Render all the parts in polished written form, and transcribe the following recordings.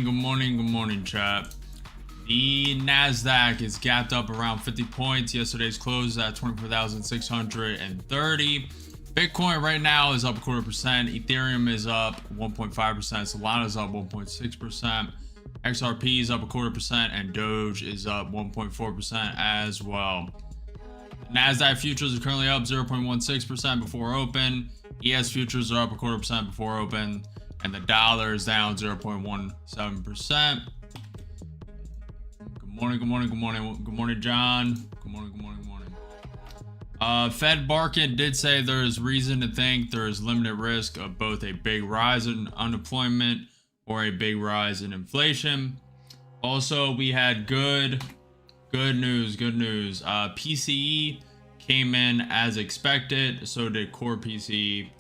Good morning, chat. The Nasdaq is gapped up around 50 points. Yesterday's close at 24,630. Bitcoin right now is up 0.25%. Ethereum is up 1.5%. Solana is up 1.6%. XRP is up 0.25%, and Doge is up 1.4% as well. Nasdaq futures are currently up 0.16% before open. ES futures are up 0.25% before open. And the dollar is down 0.17%. Good morning, John. Good morning. Fed Barkin did say there is reason to think there is limited risk of both a big rise in unemployment or a big rise in inflation. Also, we had good news. PCE came in as expected, so did core PCE.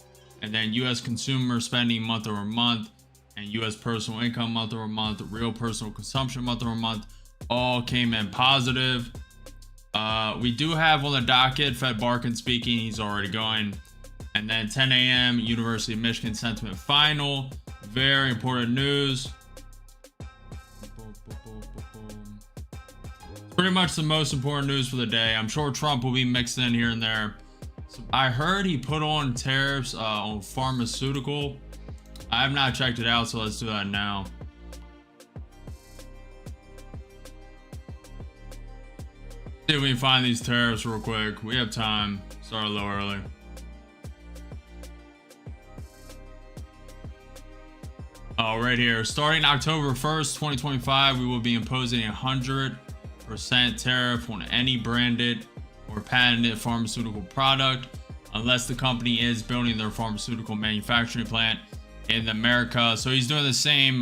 And then U.S. consumer spending month over month and U.S. personal income month over month, real personal consumption month over month, all came in positive. We do have on the docket Fed Barkin speaking. He's already going. And then 10 a.m. University of Michigan sentiment final. Very important news. Pretty much the most important news for the day. I'm sure Trump will be mixed in here and there. I heard he put on tariffs on pharmaceutical. I have not checked it out, so let's do that now. See if we can find these tariffs real quick. We have time. Start a little early. Oh, right here. Starting October 1st, 2025, we will be imposing 100% tariff on any branded or patented pharmaceutical product unless the company is building their pharmaceutical manufacturing plant in America. So he's doing the same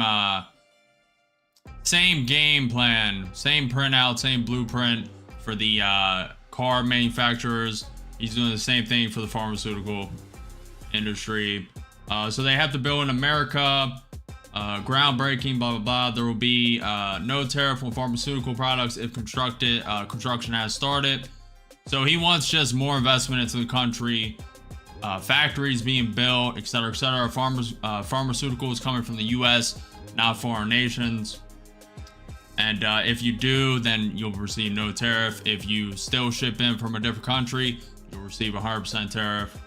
game plan, same printout, same blueprint for the car manufacturers. He's doing the same thing for the pharmaceutical industry. So they have to build in America, groundbreaking, blah blah blah. There will be no tariff on pharmaceutical products if construction has started. So he wants just more investment into the country, factories being built, etc., etc. Pharmaceuticals coming from the U.S., not foreign nations. And if you do, then you'll receive no tariff. If you still ship in from a different country, you'll receive 100% tariff.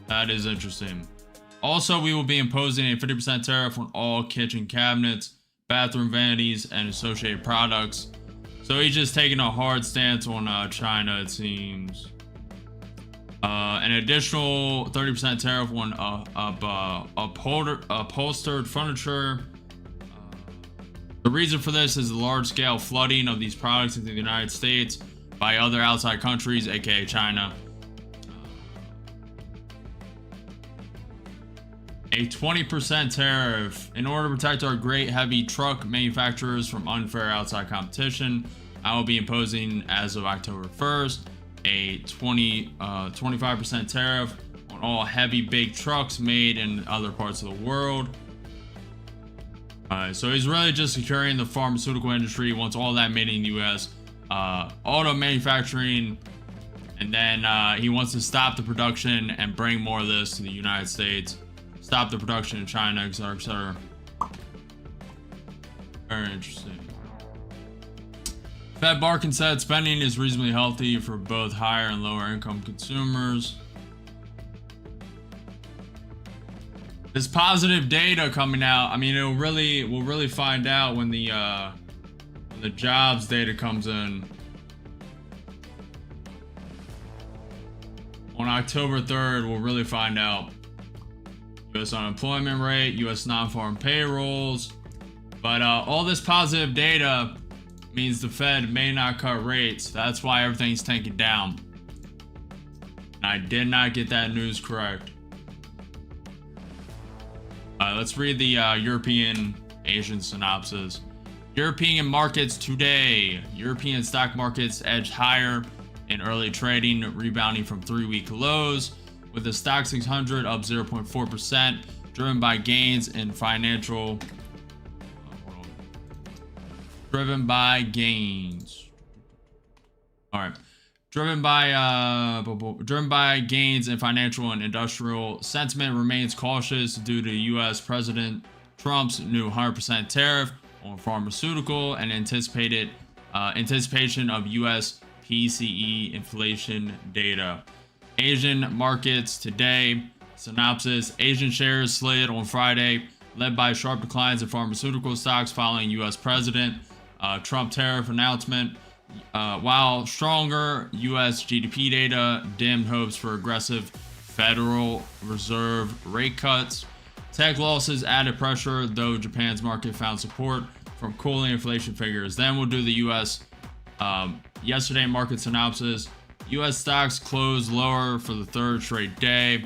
That is interesting. Also, we will be imposing a 50% tariff on all kitchen cabinets, bathroom vanities, and associated products. So he's just taking a hard stance on China, it seems. An additional 30% tariff on upholstered furniture. The reason for this is the large-scale flooding of these products into the United States by other outside countries, aka China. A 20% tariff. In order to protect our great heavy truck manufacturers from unfair outside competition, I will be imposing, as of October 1st, a 25% tariff on all heavy big trucks made in other parts of the world. So he's really just securing the pharmaceutical industry, wants all that made in the US, auto manufacturing, and then he wants to stop the production and bring more of this to the United States, stop the production in China, etc., etc. Very interesting. Fed Barkin said spending is reasonably healthy for both higher and lower income consumers. This positive data coming out, I mean, we'll really find out when the jobs data comes in on October 3rd. We'll really find out U.S. unemployment rate, U.S. non-farm payrolls, but all this positive data means the Fed may not cut rates. That's why everything's tanking down. And I did not get that news correct. Let's read the European Asian synopsis. European markets today. European stock markets edged higher in early trading, rebounding from 3-week lows, with the stock 600 up 0.4%, driven by gains in financial. Driven by gains. All right. Driven by gains in financial and industrial sentiment remains cautious due to U.S. President Trump's new 100% tariff on pharmaceutical and anticipation of U.S. PCE inflation data. Asian markets today. Synopsis: Asian shares slid on Friday, led by sharp declines in pharmaceutical stocks following U.S. President Trump tariff announcement. While stronger U.S. GDP data dimmed hopes for aggressive Federal Reserve rate cuts. Tech losses added pressure, though Japan's market found support from cooling inflation figures. Then we'll do the U.S. Yesterday market synopsis. U.S. stocks closed lower for the third straight day,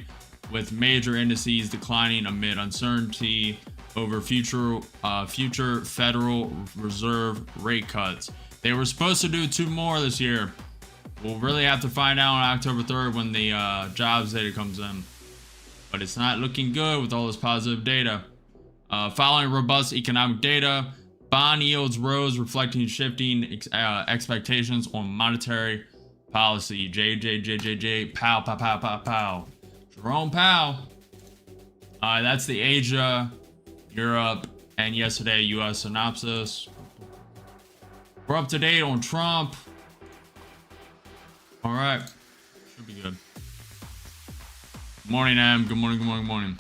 with major indices declining amid uncertainty over future Federal Reserve rate cuts. They were supposed to do 2 more this year. We'll really have to find out on October 3rd when the jobs data comes in. But it's not looking good with all this positive data. Following robust economic data, bond yields rose, reflecting shifting expectations on monetary policy. Pow, pow, pow, pow, pow. Jerome Powell. That's the Asia, Europe, and yesterday U.S. synopsis. We're up to date on Trump. All right. Should be good. Good morning, Em. Good morning, good morning, good morning.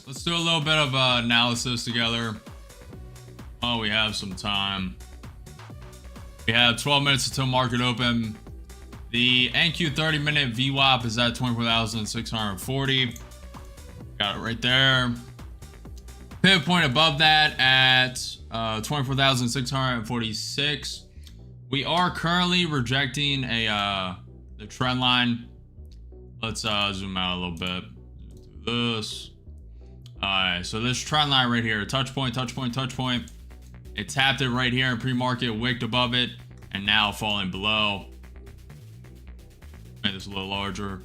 Let's do a little bit of analysis together while we have some time. We have 12 minutes until market open. The NQ 30-minute VWAP is at 24,640. Got it right there. Pivot point above that at 24,646. We are currently rejecting the trend line. Let's zoom out a little bit. Do this. Alright, so this trend line right here, touch point, touch point, touch point. It tapped it right here in pre-market, wicked above it, and now falling below. Make this a little larger.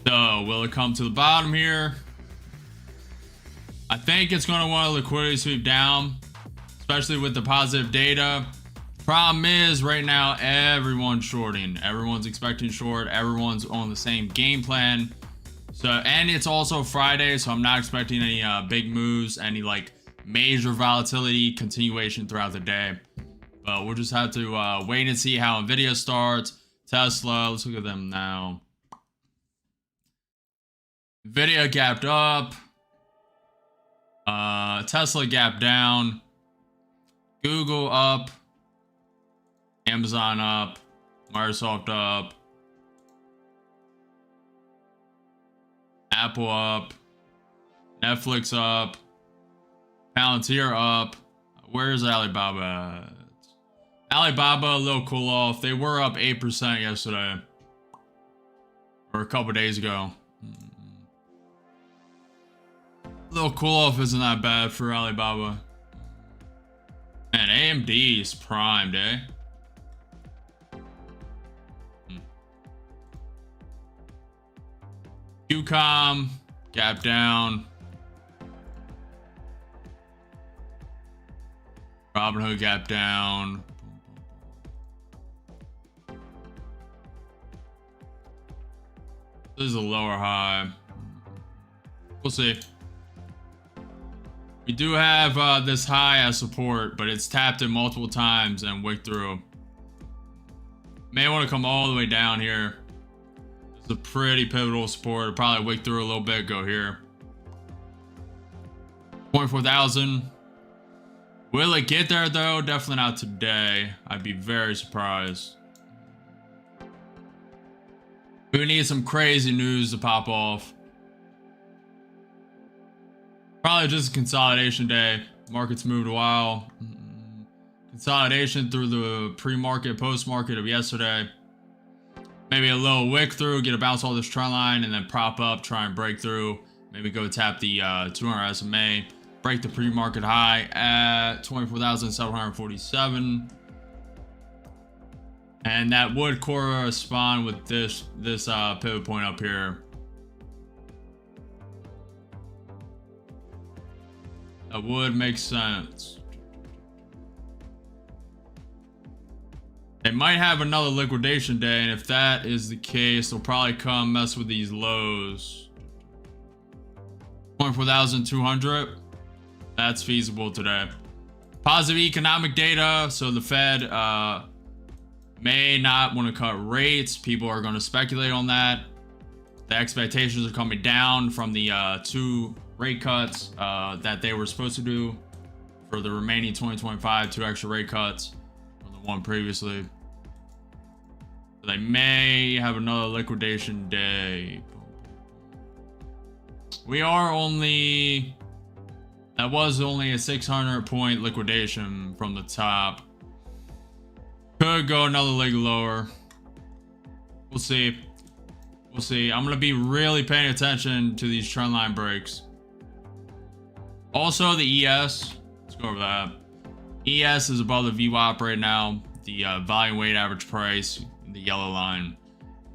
So, will it come to the bottom here? I think it's going to want a liquidity sweep down. especially with the positive data. Problem is right now everyone's shorting. Everyone's expecting short. Everyone's on the same game plan. So, and it's also Friday, so I'm not expecting any big moves, any like major volatility continuation throughout the day. But we'll just have to wait and see how Nvidia starts. Tesla, let's look at them now. Nvidia gapped up. Tesla gapped down. Google up. Amazon up. Microsoft up. Apple up. Netflix up. Palantir up. Where's Alibaba? Alibaba, a little cool off. They were up 8% yesterday. Or a couple days ago. A little cool off isn't that bad for Alibaba. Man, AMD is primed, eh? QCOM, gap down. Robinhood gap down. This is a lower high. We'll see. We do have this high as support, but it's tapped it multiple times and wicked through. May want to come all the way down here. It's a pretty pivotal support. It'll probably wick through a little bit, go here. 24,000. Will it get there though? Definitely not today. I'd be very surprised. We need some crazy news to pop off. Probably just a consolidation day. Markets moved a while. Consolidation through the pre-market, post-market of yesterday. Maybe a little wick through, get a bounce off this trend line, and then prop up, try and break through. Maybe go tap the 200 SMA, break the pre-market high at 24,747. And that would correspond with this pivot point up here. That would make sense. They might have another liquidation day, and if that is the case, they'll probably come mess with these lows. 24,200. That's feasible today. Positive economic data. So the Fed may not want to cut rates. People are going to speculate on that. The expectations are coming down from the 2 rate cuts that they were supposed to do for the remaining 2025, 2 extra rate cuts from the one previously. So they may have another liquidation day. We are only, that was only a 600 point liquidation from the top. Could go another leg lower. We'll see. We'll see. I'm going to be really paying attention to these trend line breaks. Also, the ES. Let's go over that. ES is above the VWAP right now. The volume weight average price, the yellow line.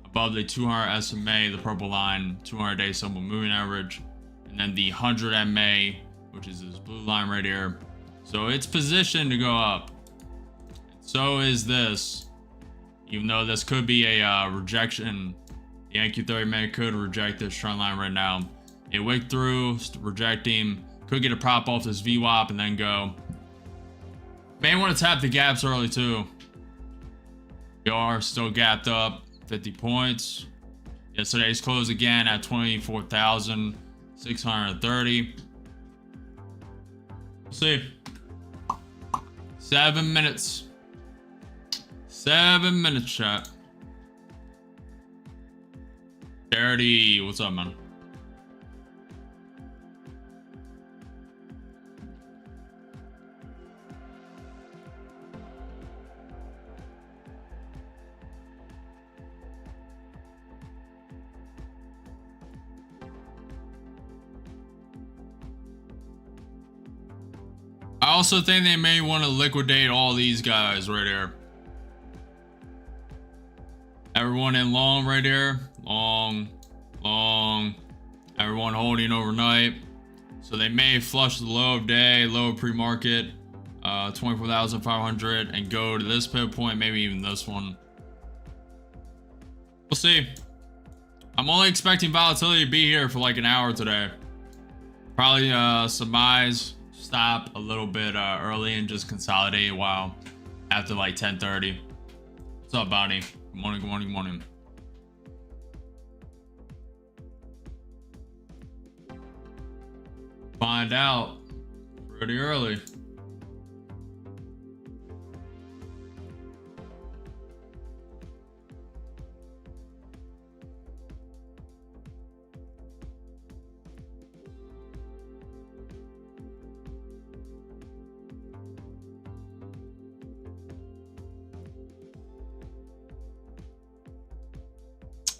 Above the 200 SMA, the purple line, 200-day simple moving average. And then the 100 MA, which is this blue line right here. So it's positioned to go up. So is this. Even though this could be a rejection. The NQ30 man could reject this trend line right now. It wicked through, rejecting. Could get a prop off this VWAP and then go. May want to tap the gaps early too. We are still gapped up 50 points. Yesterday's close again at 24,630. We'll see. 7 minutes. 7 minutes, chat. Dirty, what's up, man? I also think they may want to liquidate all these guys right here. Everyone in long right here. Long. Everyone holding overnight. So they may flush the low of day, low of pre-market. 24,500 and go to this pivot point, maybe even this one. We'll see. I'm only expecting volatility to be here for like an hour today. Probably some buys, stop a little bit early and just consolidate a while after like 10:30. What's up, Bonnie? Good morning, good morning, good morning. Find out pretty early.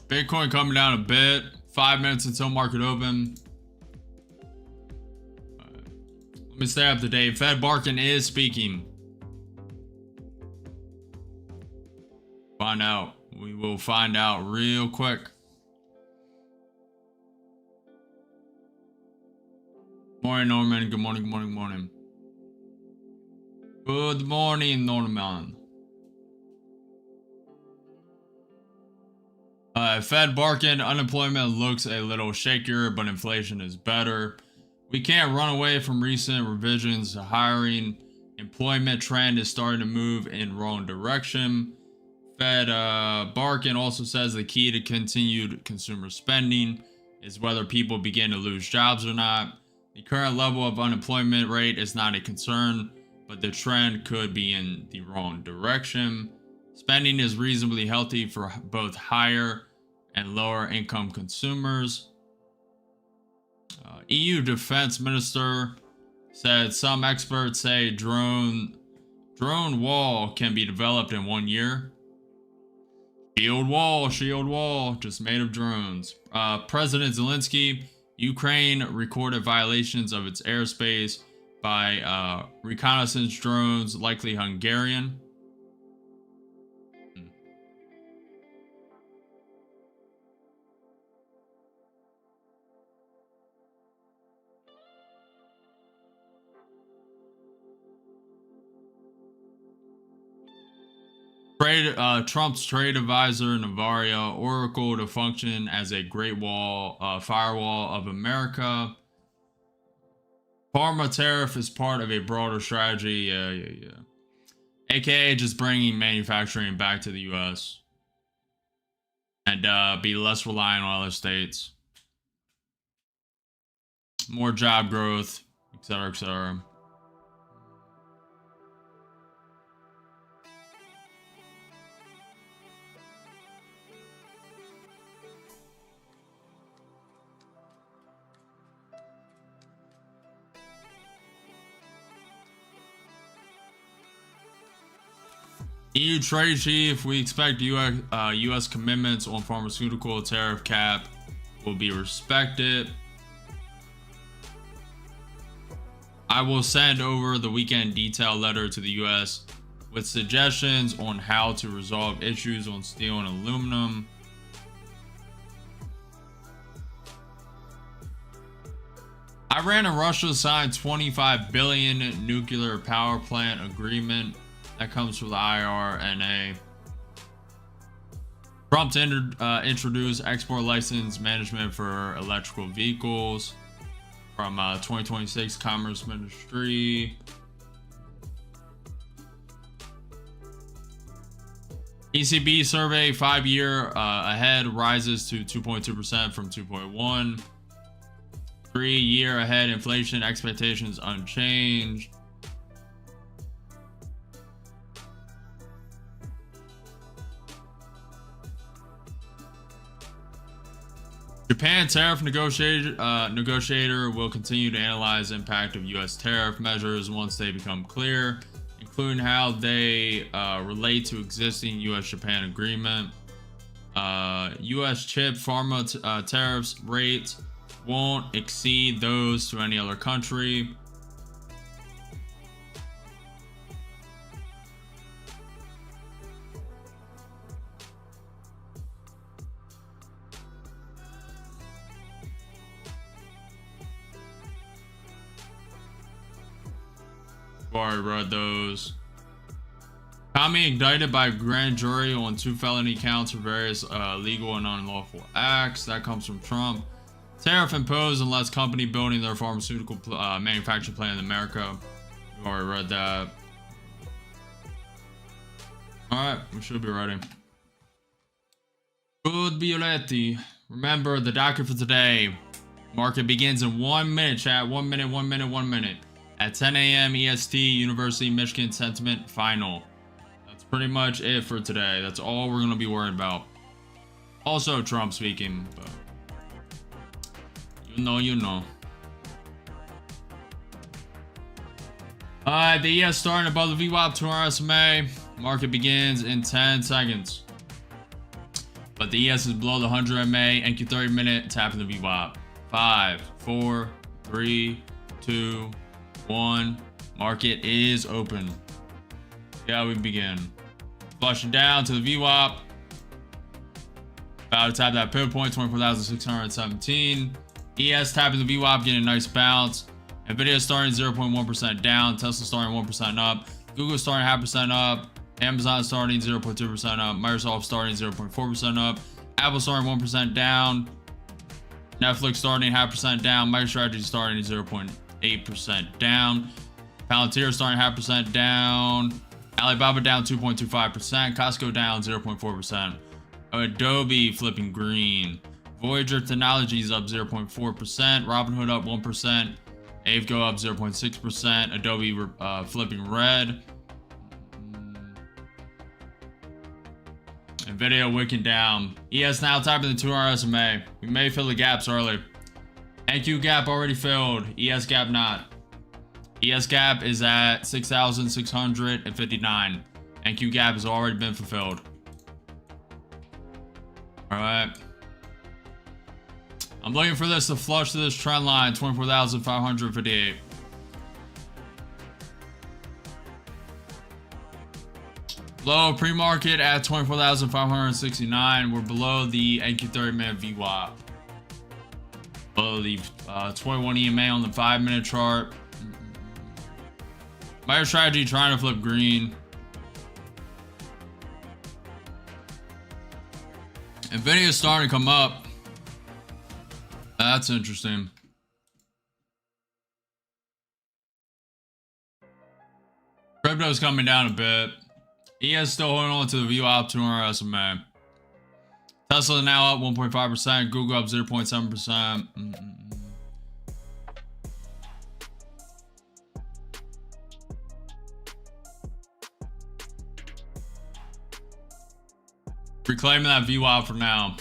Bitcoin coming down a bit. 5 minutes until market open. Let me stay up to date. Fed Barkin is speaking. Find out. We will find out real quick. Morning, Norman. Good morning, good morning, good morning. Good morning, Norman. Fed Barkin, unemployment looks a little shakier, but inflation is better. We can't run away from recent revisions to hiring. Employment trend is starting to move in wrong direction. Fed Barkin also says the key to continued consumer spending is whether people begin to lose jobs or not. The current level of unemployment rate is not a concern, but the trend could be in the wrong direction. Spending is reasonably healthy for both higher and lower income consumers. EU Defense Minister said some experts say drone wall can be developed in 1 year. Shield wall, just made of drones. President Zelensky, Ukraine recorded violations of its airspace by reconnaissance drones, likely Hungarian. Trump's trade advisor Navaria Oracle to function as a Great Wall firewall of America. Pharma tariff is part of a broader strategy. Yeah. AKA just bringing manufacturing back to the U.S. and be less reliant on other states. More job growth, etc., etc. EU trade chief, we expect U.S. commitments on pharmaceutical tariff cap will be respected. I will send over the weekend detail letter to the U.S. with suggestions on how to resolve issues on steel and aluminum. Iran and Russia signed $25 billion nuclear power plant agreement. That comes from the IRNA. Trump to introduce export license management for electrical vehicles from 2026 Commerce Ministry. ECB survey 5-year ahead rises to 2.2% from 2.1%. 3-year ahead inflation expectations unchanged. Japan tariff negotiator will continue to analyze impact of U.S. tariff measures once they become clear, including how they relate to existing U.S.-Japan agreement. U.S. chip pharma tariffs rates won't exceed those to any other country. Already read those. Tommy indicted by grand jury on 2 felony counts for various legal and unlawful acts. That comes from Trump. Tariff imposed unless company building their pharmaceutical manufacturing plant in America. We've already read that. Alright, we should be ready. Good Violetti. Remember the docket for today. Market begins in 1 minute, chat. 1 minute, 1 minute, 1 minute. At 10 a.m. EST, University of Michigan Sentiment Final. That's pretty much it for today. That's all we're going to be worried about. Also Trump speaking, but you know. Alright, the ES starting above the VWAP 200 SMA. Market begins in 10 seconds. But the ES is below the 100 MA. NQ 30 minute, tapping the VWAP. 5, 4, 3, 2, 1. Market is open. Yeah, we begin. Flushing down to the VWAP. About to tap that pivot point, 24,617. ES tapping the VWAP, getting a nice bounce. Nvidia starting 0.1% down. Tesla starting 1% up. Google starting 0.5% up. Amazon starting 0.2% up. Microsoft starting 0.4% up. Apple starting 1% down. Netflix starting 0.5% down. MicroStrategy starting 0.8% down. Palantir starting 0.5% down. Alibaba down 2.25%. Costco down 0.4%. Adobe flipping green. Voyager Technologies up 0.4%. Robinhood up 1%. Avgo up 0.6%. Adobe flipping red. Nvidia wicking down. ES now tapping the 200 SMA. We may fill the gaps early. NQ gap already filled. ES gap not. ES gap is at 6,659. NQ gap has already been fulfilled. Alright. I'm looking for this to flush to this trend line, 24,558. Low pre-market at 24,569. We're below the NQ 30-minute VWAP. Below the 21 EMA on the 5-minute chart. MicroStrategy trying to flip green. Nvidia is starting to come up. That's interesting. Crypto's coming down a bit. ES still holding on to the VWAP 200 SMA. Tesla now up 1.5%. Google up 0.7%. Reclaiming that VWAP for now.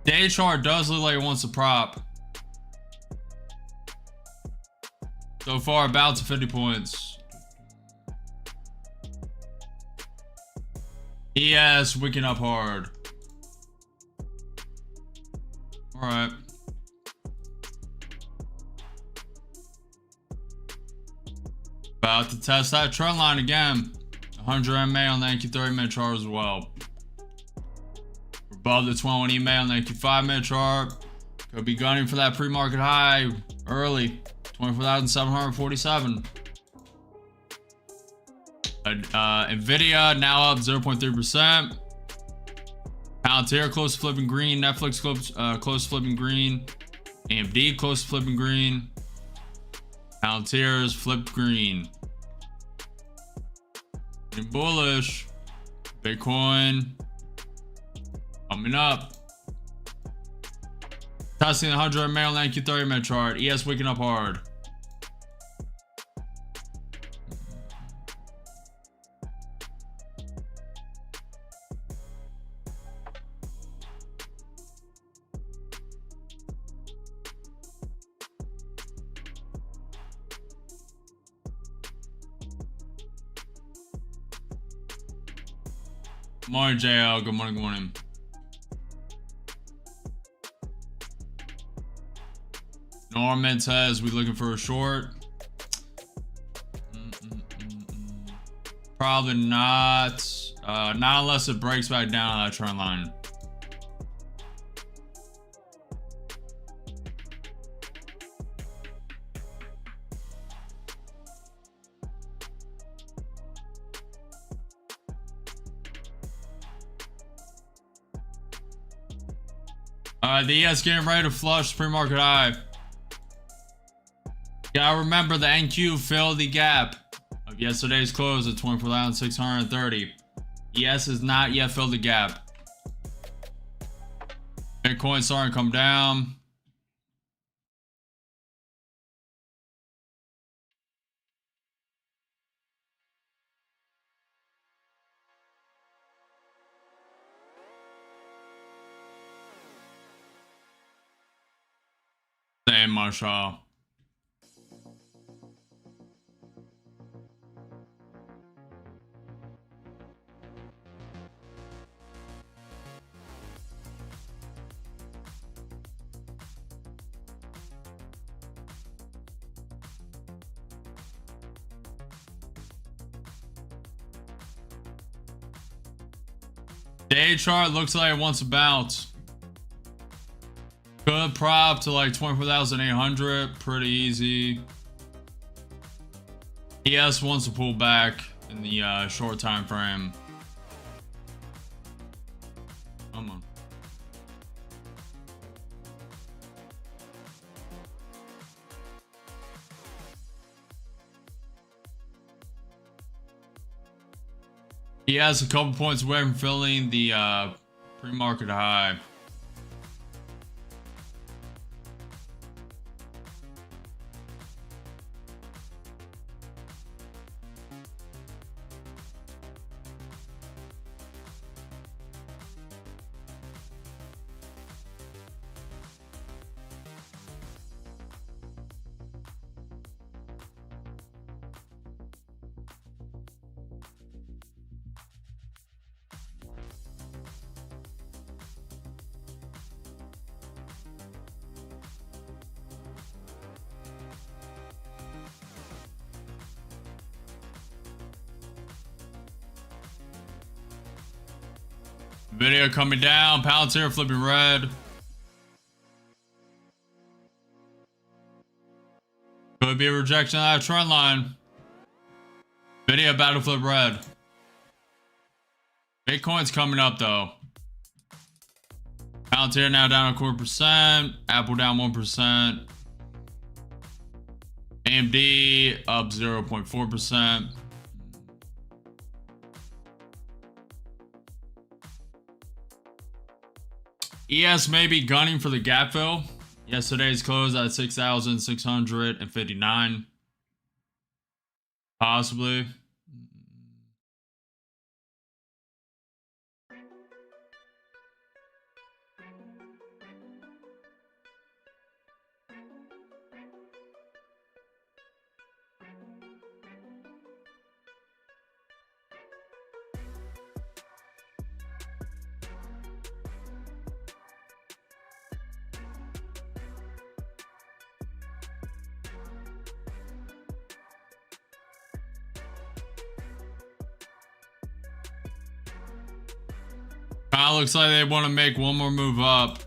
Day chart does look like it wants to prop. So far, about to 50 points. ES wicking up hard. Alright. About to test that trend line again. 100 MA on the NQ 30-minute chart as well. We're above the 21 EMA on the NQ 5-minute chart. Could be gunning for that pre-market high early. 24,747. Nvidia now up 0.3%. Palantir close to flipping green. Netflix close to flipping green. AMD close to flipping green. Palantir's flipped green. And bullish. Bitcoin coming up. Testing the 100 MA on the NQ 30-minute chart. ES wicking up hard. Good morning, JL. Good morning, good morning. Norman says we looking for a short. Probably not. Not unless it breaks back down on that trend line. The ES getting ready to flush pre-market high. Gotta remember the NQ filled the gap of yesterday's close at 24,630. ES has not yet filled the gap. Bitcoin starting to come down. Same, Marshall. Day chart looks like it wants to bounce. Good prop to like 24,800. Pretty easy. ES wants to pull back in the short time frame. Come on. He has a couple points away from filling the pre-market high. Video coming down, Palantir flipping red. Could be a rejection of that trend line. Video about to flip red. Bitcoin's coming up though. Palantir now down 0.25%. Apple down 1%. AMD up 0.4%. ES may be gunning for the gap fill. Yesterday's close at 6,659. Possibly. Looks like they want to make one more move up.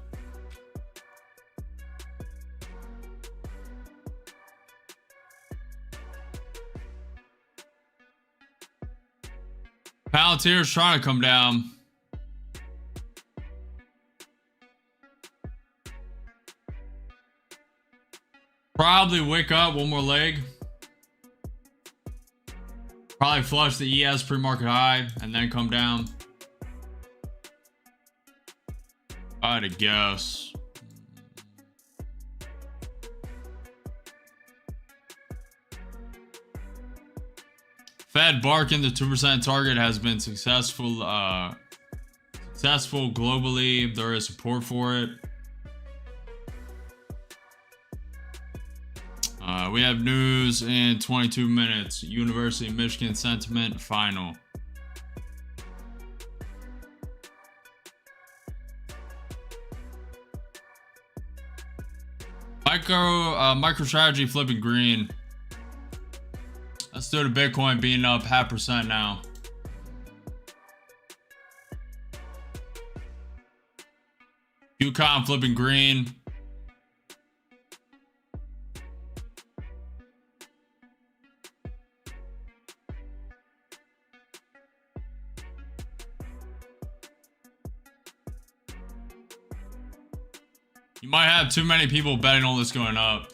Palantir's trying to come down. Probably wake up one more leg. Probably flush the ES pre-market high and then come down. I'd guess. Fed barking the 2% target has been successful globally. There is support for it. We have news in 22 minutes. University of Michigan sentiment final. MicroStrategy flipping green. Let's do the Bitcoin being up 0.5% now. UConn flipping green. You might have too many people betting on this going up.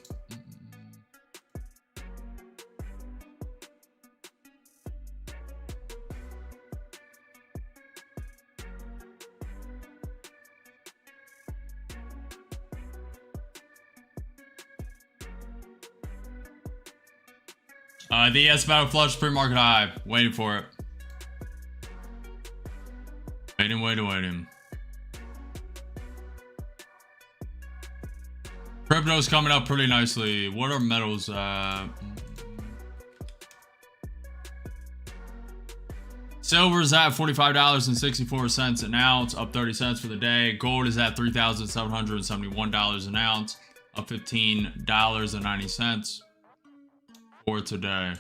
The ES about to flush pre-market high. Waiting for it. Waiting. Crypto's coming up pretty nicely. What are metals? Silver's at $45.64 an ounce, up 30 cents for the day. Gold is at $3,771 an ounce, up $15.90 for today.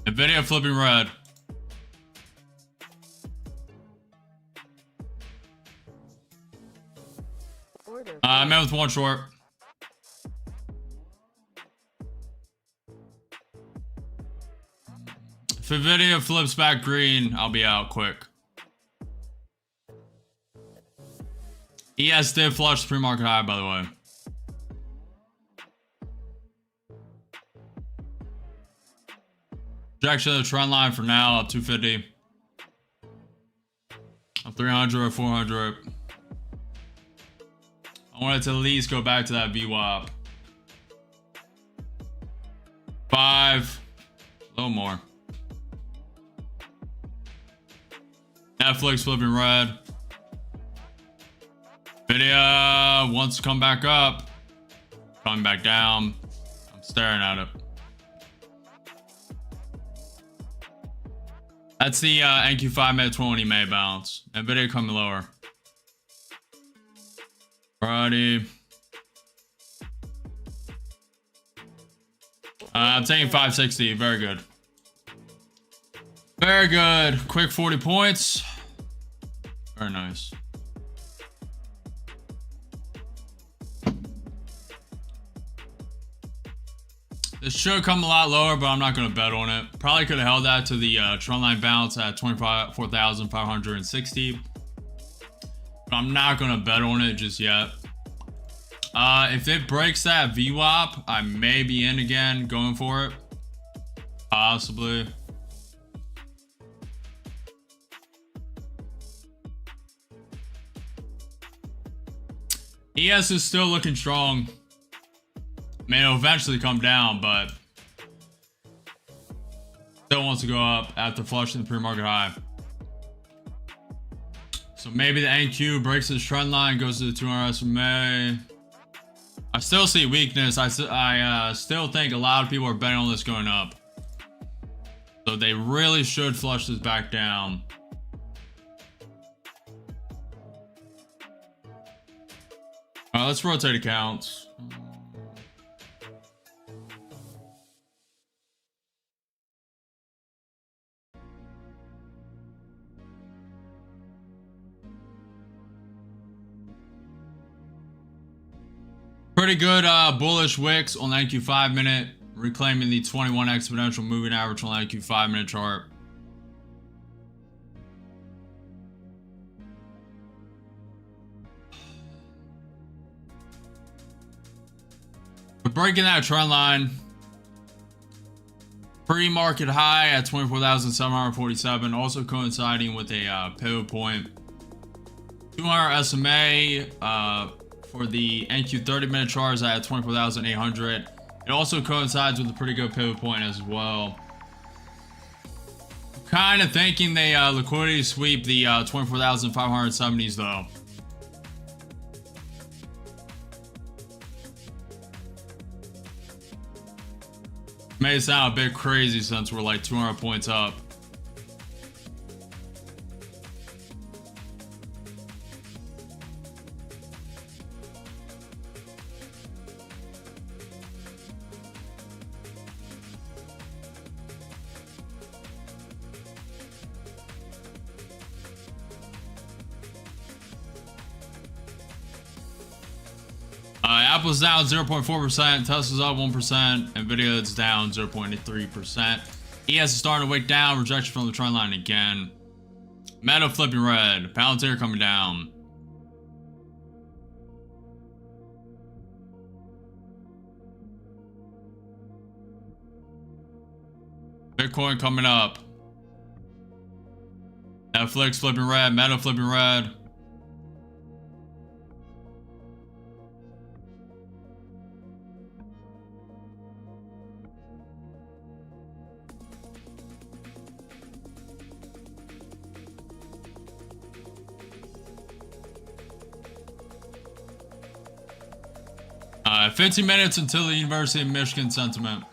Nvidia flipping red. I'm in with one short. If Nvidia flips back green, I'll be out quick. ES did flush the pre-market high, by the way. Projection of the trend line for now, up 250. Up 300 or 400. I want it to at least go back to that VWAP. 5. A little more. Netflix flipping red. Nvidia wants to come back up. Coming back down. I'm staring at it. That's the NQ5 minute 20 May bounce. Nvidia coming lower. Alrighty. I'm taking 560. Very good. Very good. Quick 40 points. Very nice. This should come a lot lower, but I'm not going to bet on it. Probably could have held that to the trend line bounce at 24,560. But I'm not going to bet on it just yet. If it breaks that VWAP, I may be in again, going for it. Possibly. ES is still looking strong. May eventually come down, but still wants to go up after flushing the pre-market high. So maybe the NQ breaks this trend line, goes to the 200 SMA. I still see weakness. I still think a lot of people are betting on this going up. So they really should flush this back down. All right, let's rotate accounts. Pretty good bullish wicks on the NQ 5 minute, reclaiming the 21 exponential moving average on the NQ 5 minute chart. But breaking that trend line, pre-market high at 24,747, also coinciding with a pivot point. 200 SMA for the NQ 30 minute chart is at 24,800. It also coincides with a pretty good pivot point as well. Kind of thinking they liquidity sweep the 24,570s though. May sound a bit crazy since we're like 200 points up. Apple's down 0.4%, Tesla's up 1%, Nvidia is down 0.83%. ES is starting to wake down, rejection from the trend line again. Meta flipping red, Palantir coming down. Bitcoin coming up. Netflix flipping red, Meta flipping red. 15 minutes until the University of Michigan sentiment.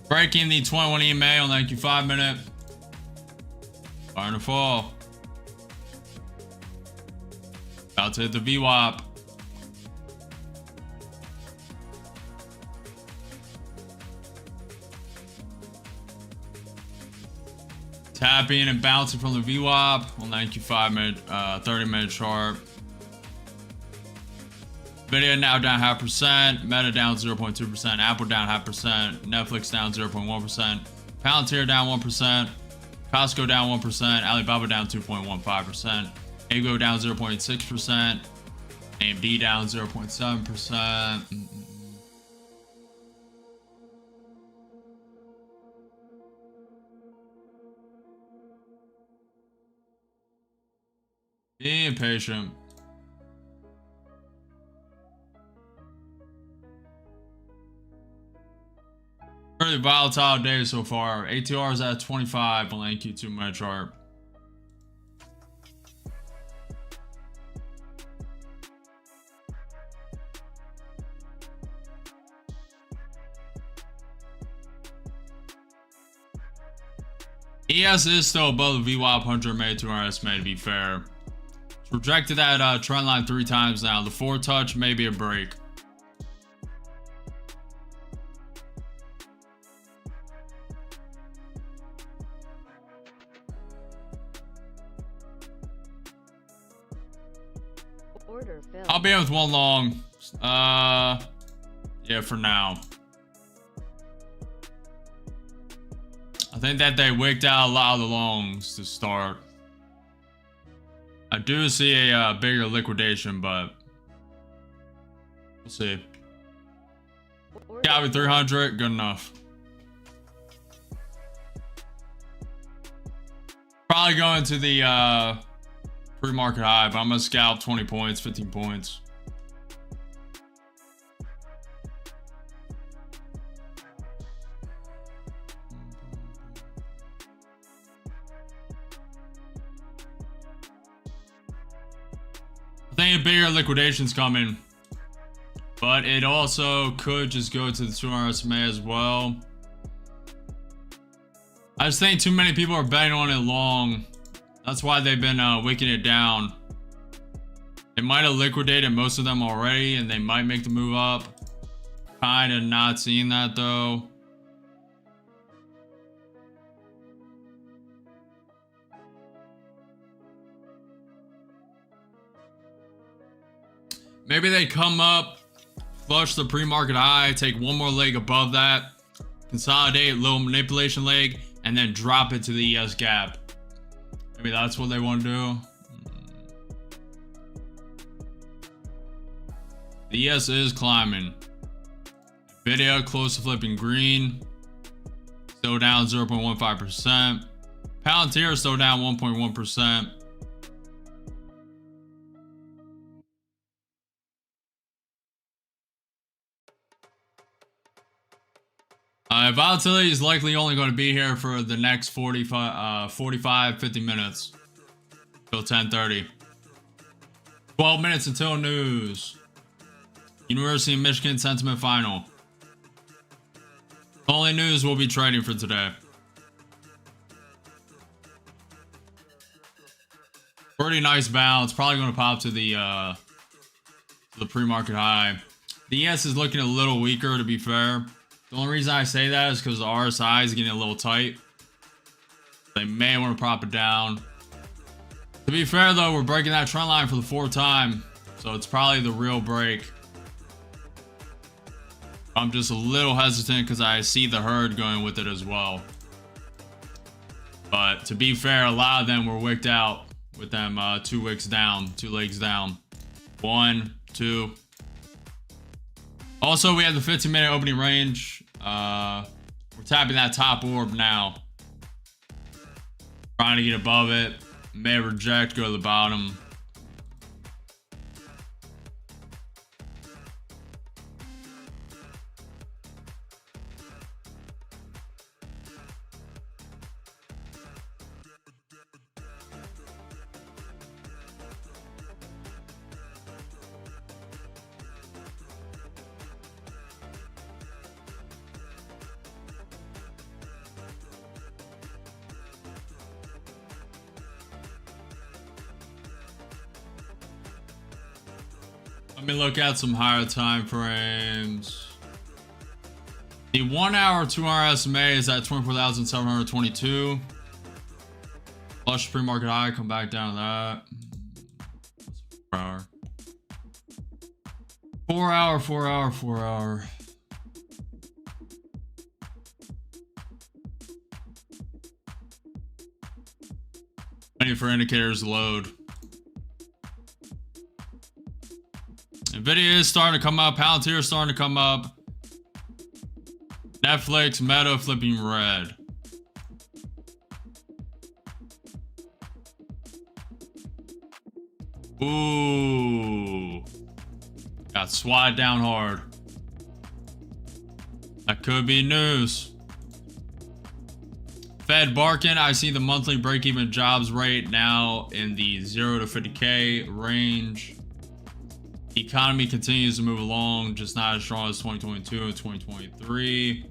Breaking the 21 EMA on the NQ5 minute. Starting to fall. About to hit the VWAP. Tapping and bouncing from the VWAP on the NQ5 minute, 30 minute chart. Nvidia now down 0.5%, Meta down 0.2%, Apple down 0.5%, Netflix down 0.1%, Palantir down 1%, Costco down 1%, Alibaba down 2.15%, Ego down 0.6%, AMD down 0.7%. Being patient. Pretty volatile day so far. ATR is at 25 on the NQ2 minute chart. ES is still above the VWAP 100 MA 200 SMA to be fair. It's rejected that trend line 3 times now. The 4 touch may be a break. I'll be in with one long. Yeah, for now. I think that they wicked out a lot of the longs to start. I do see a bigger liquidation, but we'll see. Got me 300, good enough. Probably going to the pre-market high, but I'm gonna scalp 20 points, 15 points. I think a bigger liquidation's coming, but it also could just go to the 200 SMA as well. I just think too many people are betting on it long. That's why they've been wicking it down. They might have liquidated most of them already, and they might make the move up. Kind of not seeing that though. Maybe they come up, flush the pre-market high, take one more leg above that, consolidate, little manipulation leg, and then drop it to the ES gap. Maybe that's what they want to do. The ES is climbing. Nvidia close to flipping green. Still down 0.15%. Palantir still down 1.1%. Volatility is likely only going to be here for the next 45, 50 minutes. Till 10:30. 12 minutes until news. University of Michigan sentiment final. Only news we'll be trading for today. Pretty nice bounce. Probably going to pop to the pre-market high. The ES is looking a little weaker, to be fair. The only reason I say that is because the RSI is getting a little tight. They may want to prop it down. To be fair though, we're breaking that trend line for the 4th time, so it's probably the real break. I'm just a little hesitant because I see the herd going with it as well. But to be fair, a lot of them were wicked out with them 2 wicks down, 2 legs down. 1, 2. Also, we have the 15-minute opening range. We're tapping that top orb now. Trying to get above it. May reject, go to the bottom. Let me look at some higher time frames. The 1 hour, 2 hour SMA is at 24,722. Flush pre-market high, come back down to that. 4 hour. 4 hour, 4 hour, 4 hour. Waiting for indicators to load. Nvidia is starting to come up. Palantir is starting to come up. Netflix, Meta flipping red. Ooh. Got swatted down hard. That could be news. Fed barking. I see the monthly break-even jobs rate now in the 0 to 50K range. The economy continues to move along, just not as strong as 2022 and 2023.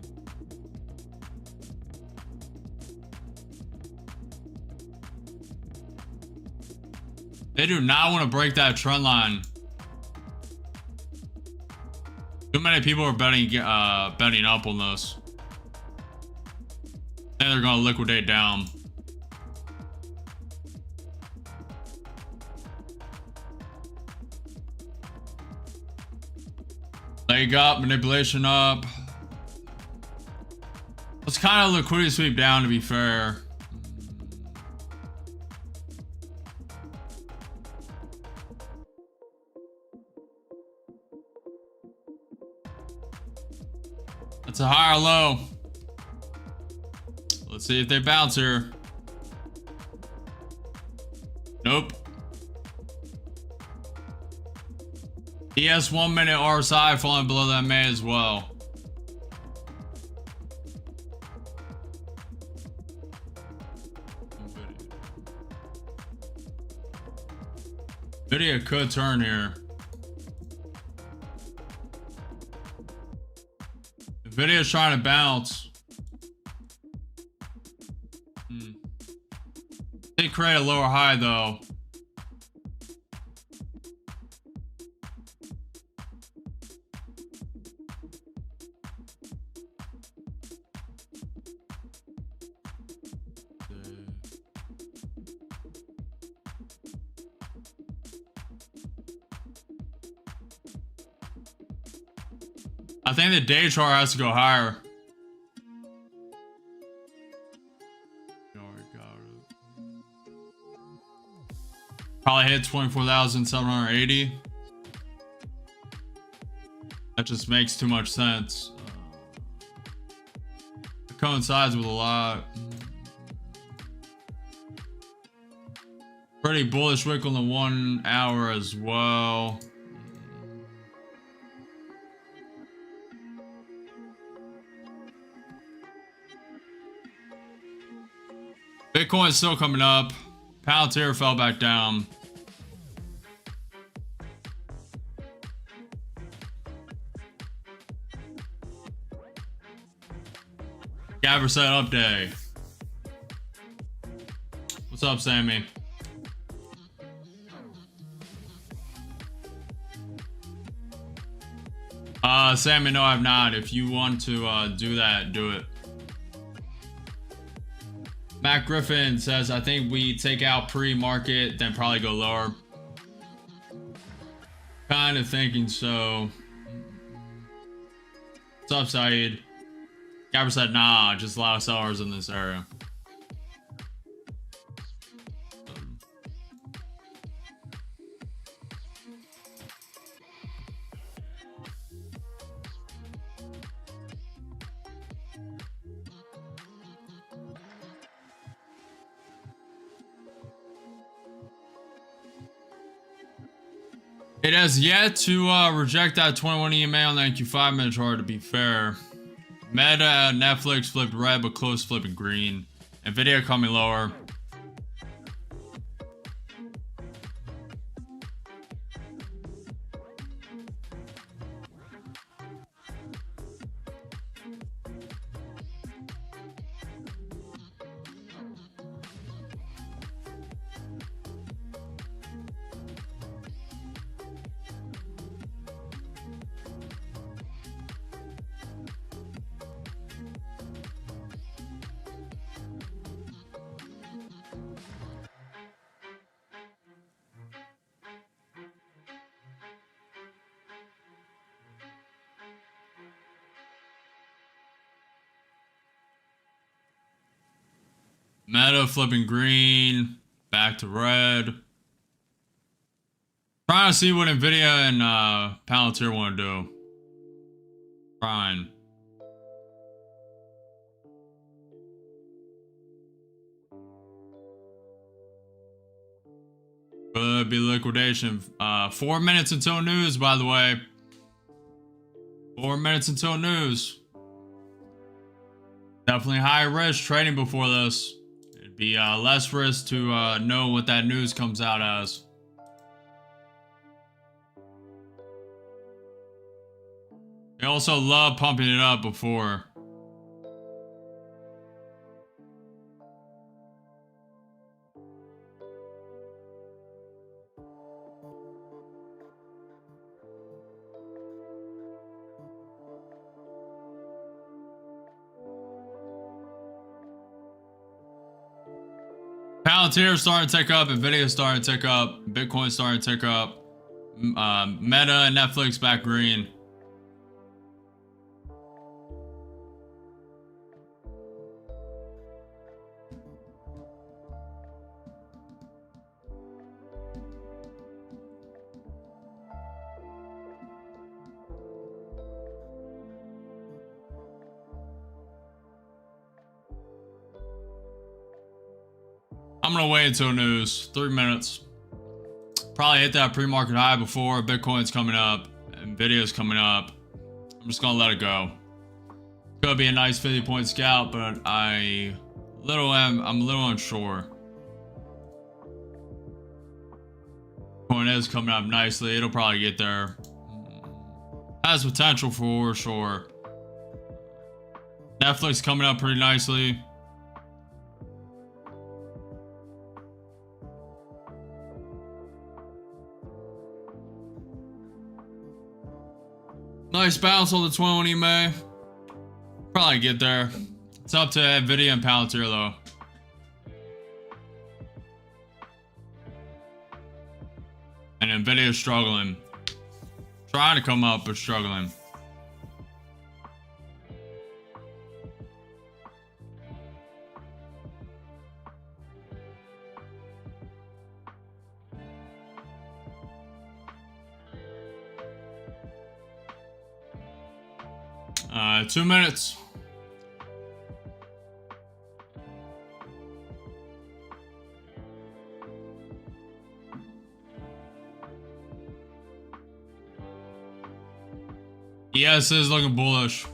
They do not want to break that trend line. Too many people are betting up on this. And they're going to liquidate down. Leg up, manipulation up. It's kind of liquidity sweep down, to be fair. That's a higher low. Let's see if they bounce here. Nope. ES 1 minute RSI falling below that MA as well. Nvidia could turn here. Nvidia's trying to bounce. They create a lower high though. I think the day chart has to go higher. Probably hit 24,780. That just makes too much sense. It coincides with a lot. Pretty bullish wick on the 1 hour as well. Bitcoin's still coming up. Palantir fell back down. Gabber set update. What's up, Sammy? Sammy, no, I've not. If you want to do that, do it. Matt Griffin says, I think we take out pre-market, then probably go lower. Kind of thinking so. What's up, Saeed? Gabber said, nah, just a lot of sellers in this area. It has yet to reject that 21 EMA on the NQ5 minute chart, to be fair. Meta, Netflix flipped red, but close flipping green. Nvidia coming lower. Meta flipping green, back to red. Trying to see what Nvidia and Palantir want to do. Fine. Could be liquidation. 4 minutes until news, by the way. 4 minutes until news. Definitely high risk trading before this. It'd be less risk to know what that news comes out as. They also love pumping it up before. Palantir starting to tick up, Nvidia starting to tick up, Bitcoin starting to tick up, Meta and Netflix back green. I'm gonna wait until news. 3 minutes. Probably hit that pre-market high before. Bitcoin's coming up. Nvidia's coming up. I'm just gonna let it go. Could be a nice 50-point scalp, but I'm a little unsure. Coin is coming up nicely. It'll probably get there. Has potential for sure. Netflix coming up pretty nicely. Nice bounce on the 21 EMA. Probably get there. It's up to Nvidia and Palantir though. And Nvidia is struggling. Trying to come up, but struggling. Uh, 2 minutes. ES is looking bullish.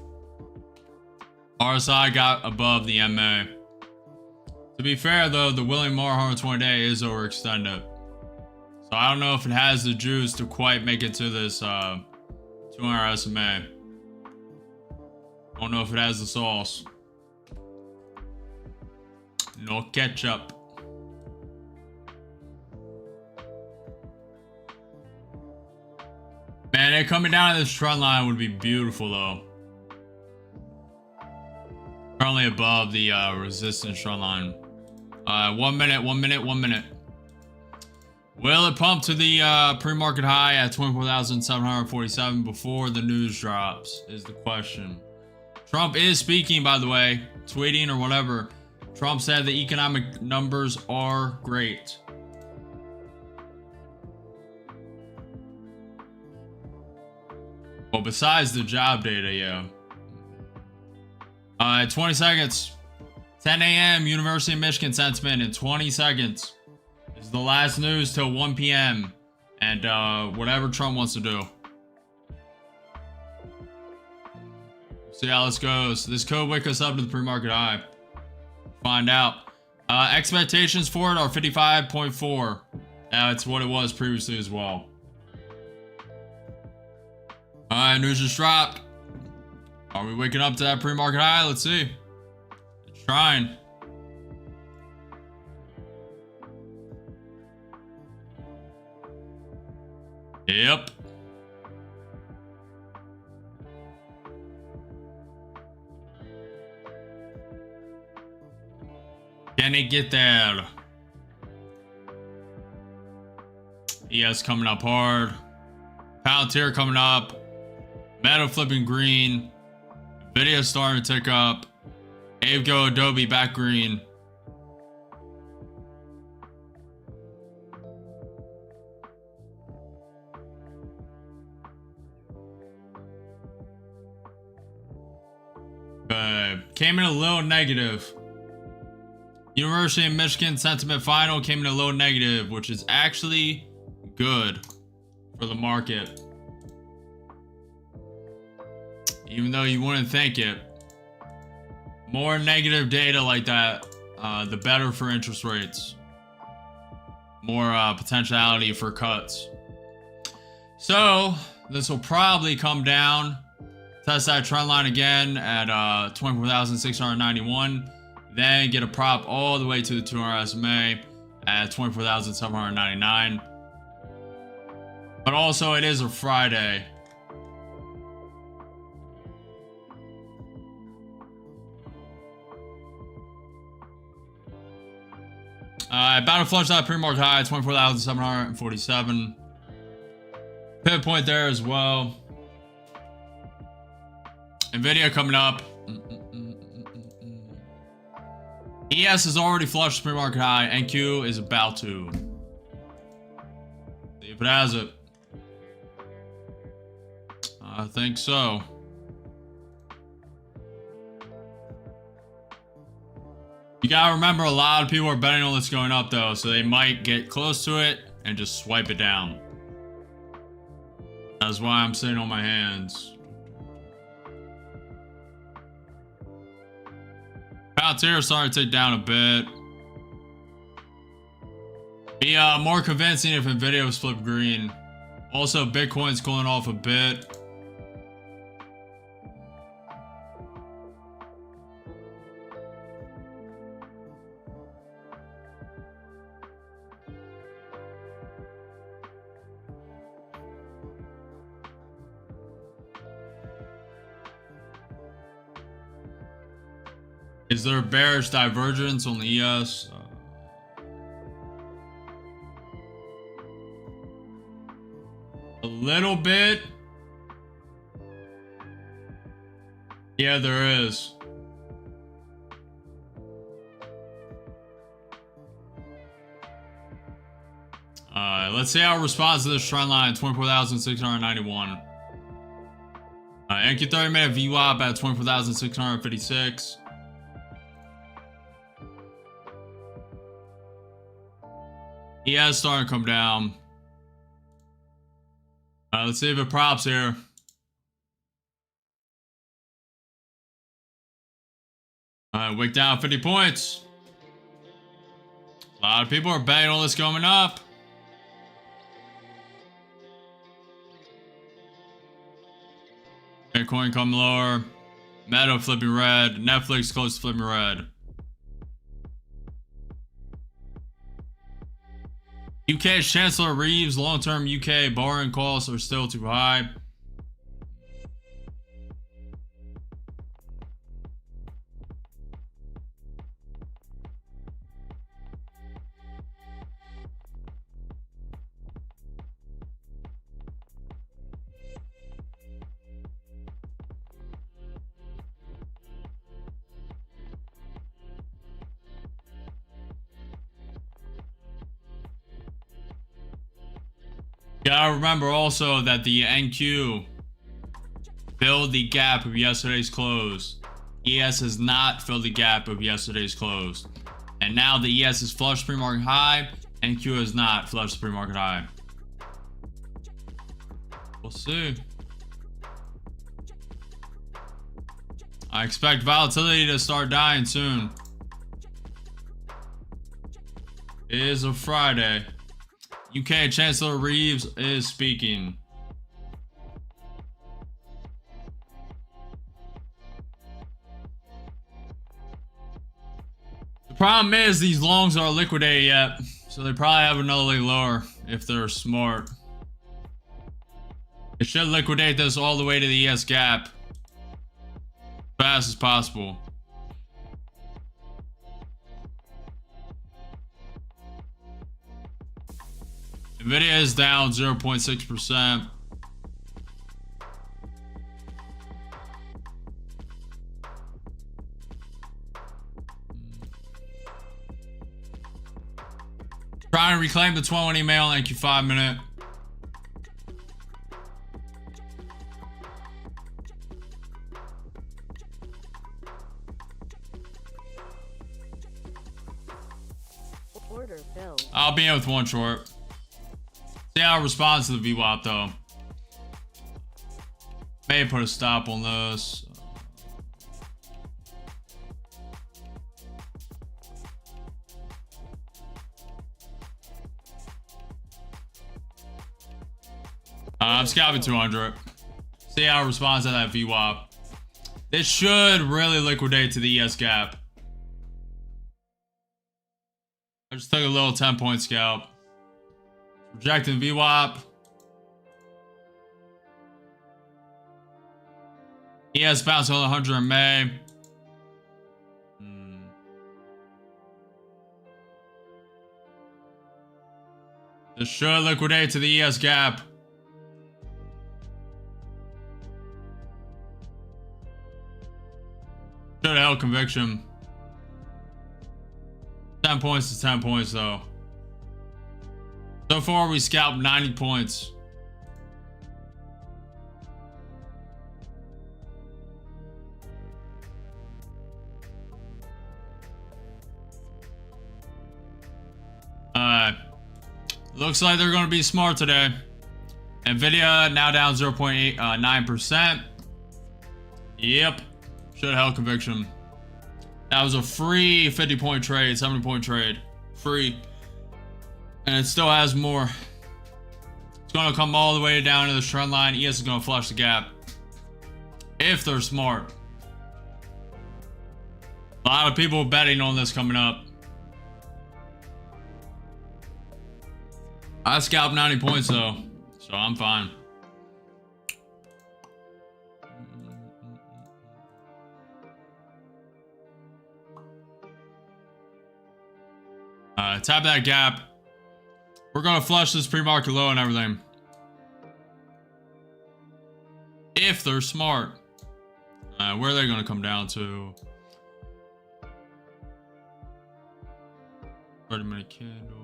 RSI got above the MA. To be fair though, the William Morrow 120 day is overextended. So I don't know if it has the juice to quite make it to this 200 SMA. Don't know if it has the sauce. No ketchup. Man, it coming down to this trend line would be beautiful though. Currently above the resistance trend line. 1 minute, 1 minute, 1 minute. Will it pump to the pre-market high at 24,747 before the news drops is the question. Trump is speaking, by the way, tweeting or whatever. Trump said the economic numbers are great. Well, besides the job data, yeah. 20 seconds. 10 a.m. University of Michigan sentiment in 20 seconds. This is the last news till 1 p.m. And whatever Trump wants to do. See how this goes. This could wake us up to the pre-market high. Find out. Expectations for it are 55.4. That's what it was previously as well. Alright, news just dropped. Are we waking up to that pre-market high? Let's see. It's trying. Yep. Can it get there? ES coming up hard. Palantir coming up. Meta flipping green. Video starting to tick up. Abeco, Adobe back green. Came in a little negative. University of Michigan sentiment final came in a little negative, which is actually good for the market. Even though you wouldn't think it. More negative data like that, the better for interest rates. More potentiality for cuts. So, this will probably come down. Test that trend line again at 24,691. Then get a prop all the way to the 200 SMA at 24,799. But also, it is a Friday. About to flush that pre-market high, 24,747. Pivot point there as well. Nvidia coming up. ES has already flushed the pre-market high. NQ is about to. See if it has it. I think so. You gotta remember, a lot of people are betting on this going up though, so they might get close to it and just swipe it down. That's why I'm sitting on my hands. Palantir starting to take down a bit. Be more convincing if Nvidia was flipped green. Also, Bitcoin's cooling off a bit. Is there a bearish divergence on the ES? A little bit. Yeah, there is. Let's see how it responds to this trend line, 24,691. NQ 30-minute VWAP at 24,656. ES starting to come down. Let's see if it props here. Wick down 50 points. A lot of people are betting on this coming up. Bitcoin coming lower. Meta flipping red. Netflix close to flipping red. UK's Chancellor Reeves, long-term UK borrowing costs are still too high. Gotta remember also that the NQ filled the gap of yesterday's close. ES has not filled the gap of yesterday's close. And now the ES is flushed pre-market high, NQ has not flushed pre-market high. We'll see. I expect volatility to start dying soon. It is a Friday. UK Chancellor Reeves is speaking. The problem is these longs aren't liquidated yet, so they probably have another leg lower if they're smart. It should liquidate this all the way to the ES gap as fast as possible. Nvidia is down 0.6%. Trying to reclaim the 21 email. Thank you, 5 minute. Order filled. I'll be in with one short. See how it responds to the VWAP though. May put a stop on this. I'm scalping 200. See how it responds to that VWAP. This should really liquidate to the ES gap. I just took a little 10-point scalp. Rejecting VWAP. ES bounced on 100 in May. This should liquidate to the ES gap. Should have held conviction. 10 points to 10 points though. So far we scalped 90 points. Looks like they're going to be smart today. Nvidia now down 0.9%. Yep. Should have held conviction. That was a free 50-point trade, 70-point trade. Free. And it still has more. It's going to come all the way down to this trend line. ES is going to flush the gap. If they're smart. A lot of people betting on this coming up. I scalped 90 points though, so I'm fine. Tap that gap. We're gonna flush this pre-market low and everything. If they're smart. Where are they gonna come down to? 30-minute candle.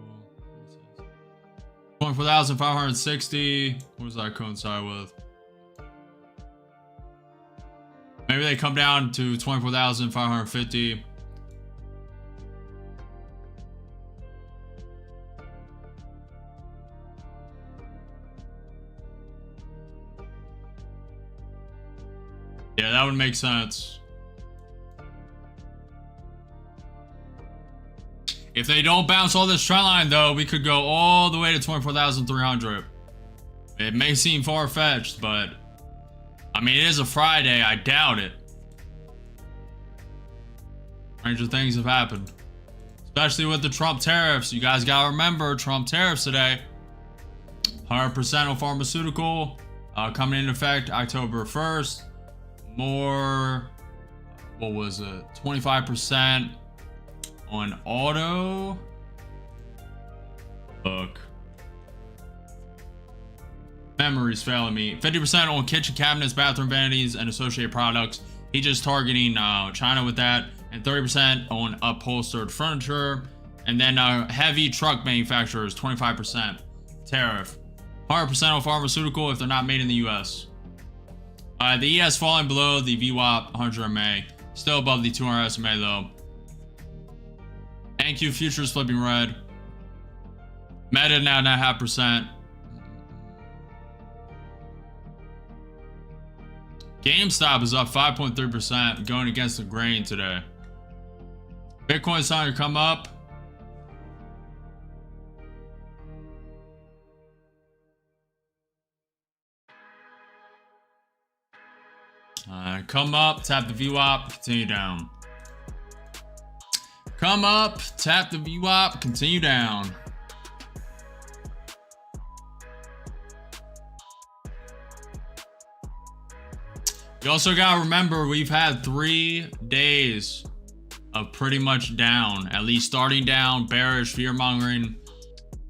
24,560. What does that coincide with? Maybe they come down to 24,550. Yeah, that would make sense. If they don't bounce all this trend line though, we could go all the way to 24,300. It may seem far-fetched, but I mean, it is a Friday. I doubt it. Stranger things have happened. Especially with the Trump tariffs. You guys gotta remember, Trump tariffs today. 100% on pharmaceutical. Coming into effect October 1st. More, what was it? 25% on auto. Look. Memory's failing me. 50% on kitchen cabinets, bathroom vanities, and associated products. He's just targeting China with that. And 30% on upholstered furniture. And then heavy truck manufacturers, 25% tariff. 100% on pharmaceutical if they're not made in the US. The ES falling below the VWAP 100 MA. Still above the 200 SMA though. NQ futures flipping red. Meta now 9.5%. GameStop is up 5.3%, going against the grain today. Bitcoin's starting to come up. Come up, tap the VWAP, continue down. Come up, tap the VWAP, continue down. You also gotta remember we've had 3 days of pretty much down, at least starting down, bearish, fear mongering.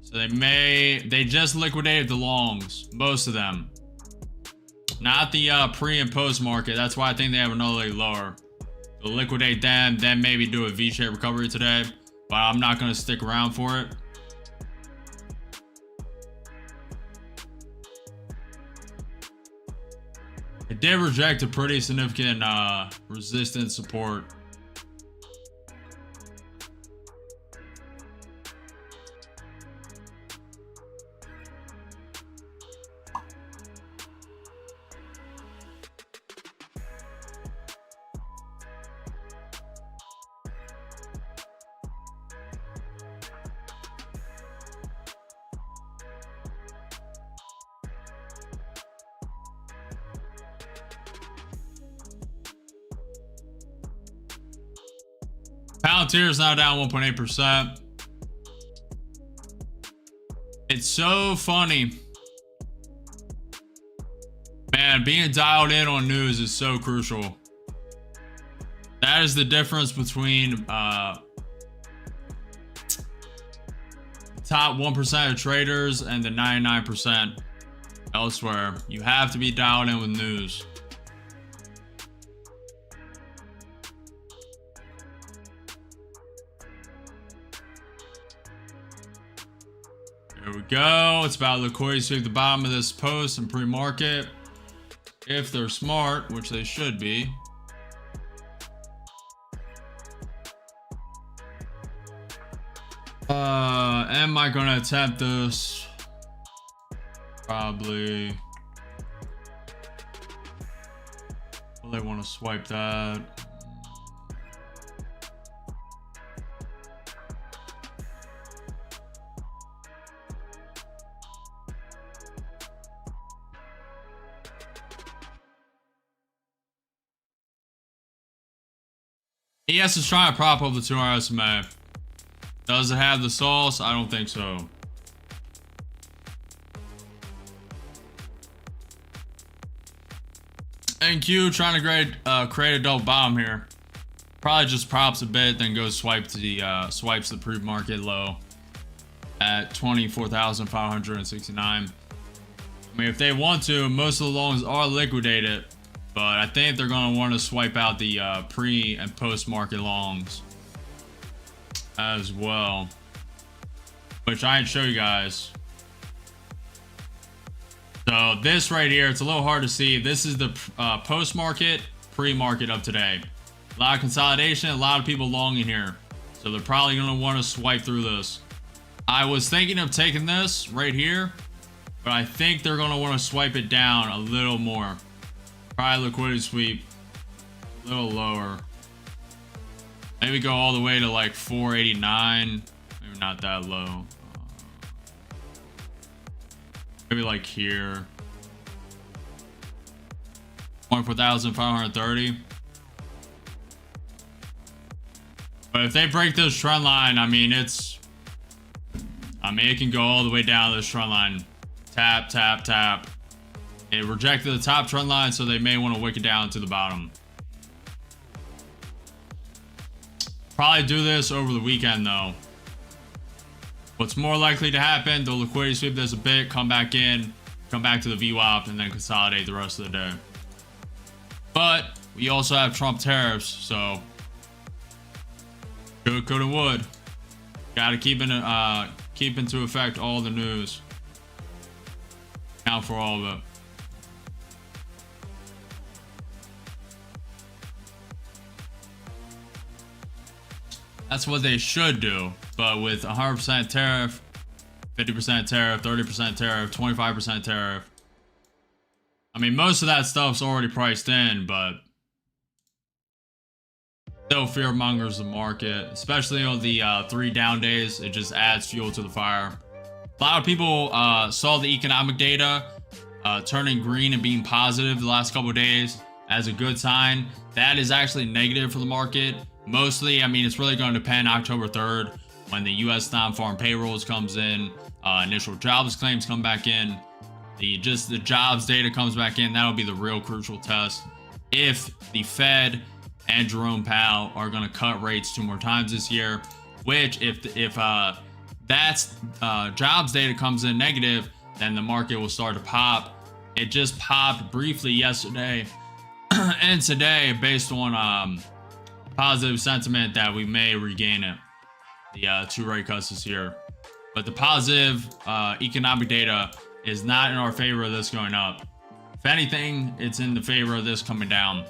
So they just liquidated the longs, most of them. Not the pre and post market. That's why I think they have another leg lower. They'll liquidate them, then maybe do a V-shaped recovery today. But I'm not gonna stick around for it. It did reject a pretty significant resistance support. Palantir is now down 1.8%. It's so funny. Man, being dialed in on news is so crucial. That is the difference between top 1% of traders and the 99% elsewhere. You have to be dialed in with news. Here we go. It's about liquidity sweep the bottom of this post and pre-market. If they're smart, which they should be. Am I gonna attempt this? Probably. Will they want to swipe that? ES is trying to prop up the 200 SMA. Does it have the sauce? I don't think so. NQ trying to create a double bottom here. Probably just props a bit, then goes swipes the pre-market low at 24,569. I mean, if they want to, most of the longs are liquidated, but I think they're going to want to swipe out the pre and post-market longs as well, which I can show you guys. So this right here, it's a little hard to see. This is the post-market, pre-market of today. A lot of consolidation, a lot of people long in here, so they're probably going to want to swipe through this. I was thinking of taking this right here, but I think they're going to want to swipe it down a little more. Probably liquidity sweep a little lower. Maybe go all the way to like 489. Maybe not that low. Maybe like here. 24,530. But if they break this trend line, I mean, it can go all the way down to this trend line. Tap, tap, tap. It rejected the top trend line, so they may want to wick it down to the bottom. Probably do this over the weekend though. What's more likely to happen, they'll liquidity sweep this a bit, come back in, come back to the VWAP, and then consolidate the rest of the day. But we also have Trump tariffs, so could and would. Gotta keep into effect all the news. Count for all of it. That's what they should do, but with 100% tariff, 50% tariff, 30% tariff, 25% tariff. I mean, most of that stuff's already priced in, but still fear mongers the market, especially on the 3 down days. It just adds fuel to the fire. A lot of people saw the economic data turning green and being positive the last couple of days as a good sign. That is actually negative for the market. Mostly, I mean, it's really going to depend October 3rd when the U.S. non-farm payrolls comes in, initial jobs claims come back in, the jobs data comes back in. That'll be the real crucial test. If the Fed and Jerome Powell are going to cut rates 2 more times this year, which if that's jobs data comes in negative, then the market will start to pop. It just popped briefly yesterday and today based on positive sentiment that we may regain it. The 2 rate cuts this year, but the positive economic data is not in our favor of this going up. If anything, it's in the favor of this coming down,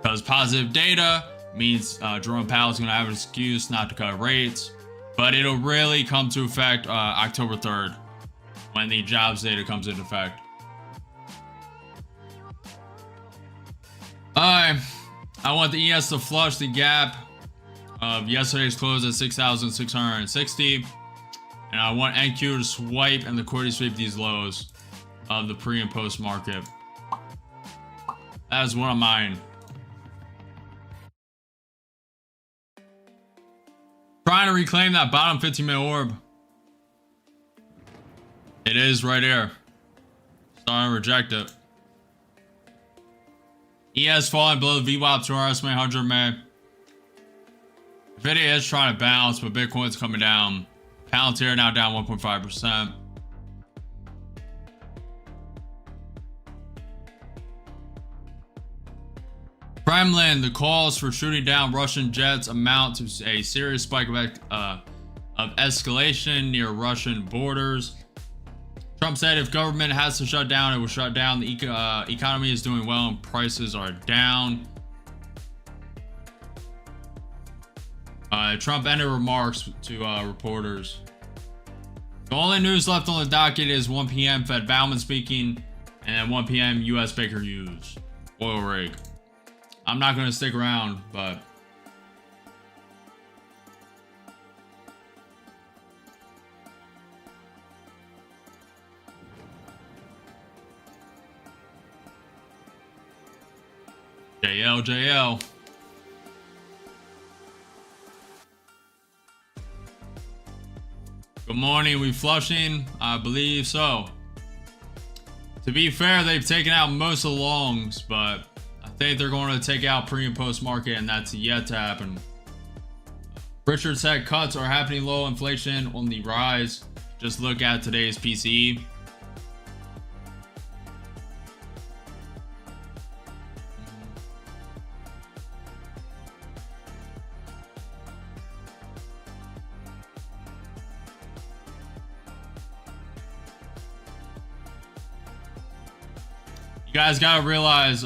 because positive data means Jerome Powell is going to have an excuse not to cut rates, but it'll really come to effect October 3rd when the jobs data comes into effect. Alright, I want the ES to flush the gap of yesterday's close at 6,660, and I want NQ to swipe and liquidity sweep these lows of the pre and post market. That is one of mine. Trying to reclaim that bottom 15-minute orb. It is right here. Starting to reject it. ES falling below the VWAP 2RS 100 MA. Nvidia is trying to bounce, but Bitcoin's coming down. Palantir now down 1.5%. Kremlin, the calls for shooting down Russian jets amount to a serious spike of escalation near Russian borders. Trump said if government has to shut down, it will shut down. The economy is doing well and prices are down. Trump ended remarks to reporters. The only news left on the docket is 1 p.m. Fed Bauman speaking, and then 1 p.m. U.S. Baker Hughes oil rig. I'm not going to stick around, but JL. Good morning, we flushing? I believe so. To be fair, they've taken out most of the longs, but I think they're going to take out pre and post market, and that's yet to happen. Richard said cuts are happening low, inflation on the rise. Just look at today's PCE. You guys gotta realize,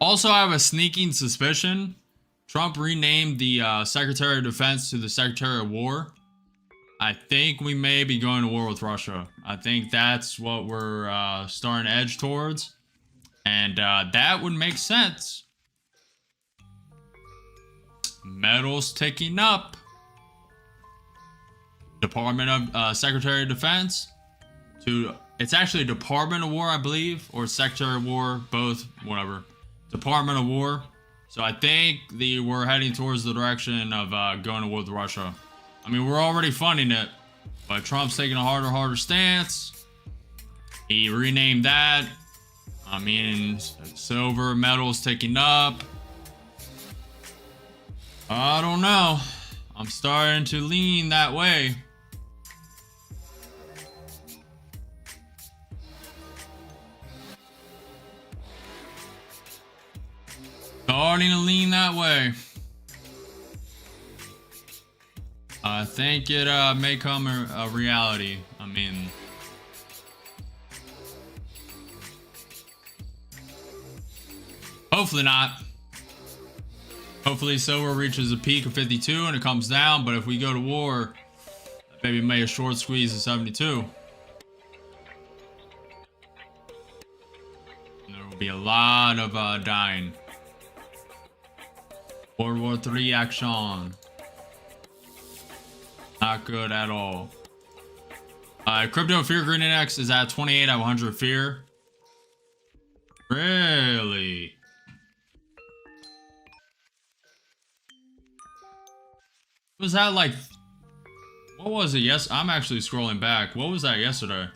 also I have a sneaking suspicion Trump renamed the Secretary of Defense to the Secretary of War. I think we may be going to war with Russia. I think that's what we're starting to edge towards, and that would make sense. Metals ticking up. Department of Secretary of Defense to, it's actually Department of War, I believe, or Secretary of War, both, whatever. Department of War. So I think we're heading towards the direction of going to war with Russia. I mean, we're already funding it, but Trump's taking a harder stance. He renamed that. I mean, silver, metals ticking up. I don't know. I'm starting to lean that way. Starting to lean that way. I think it may come a reality. I mean, Hopefully not. Hopefully silver reaches a peak of 52 and it comes down. But if we go to war, maybe make a short squeeze of 72. And there will be a lot of dying. World War III action. Not good at all. Crypto fear green index is at 28 out of 100 fear. Really? Was that like, what was it? Yes, I'm actually scrolling back. What was that yesterday?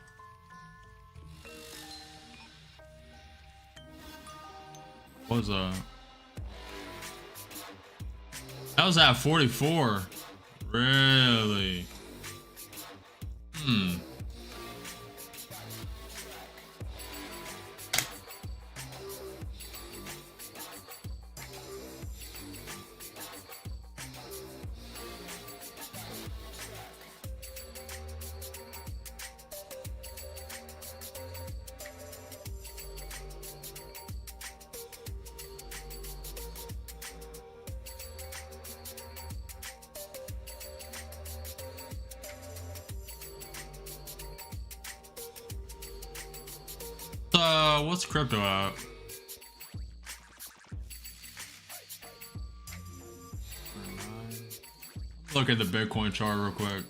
What was that was at 44. Really? What's crypto at? Look at the Bitcoin chart real quick.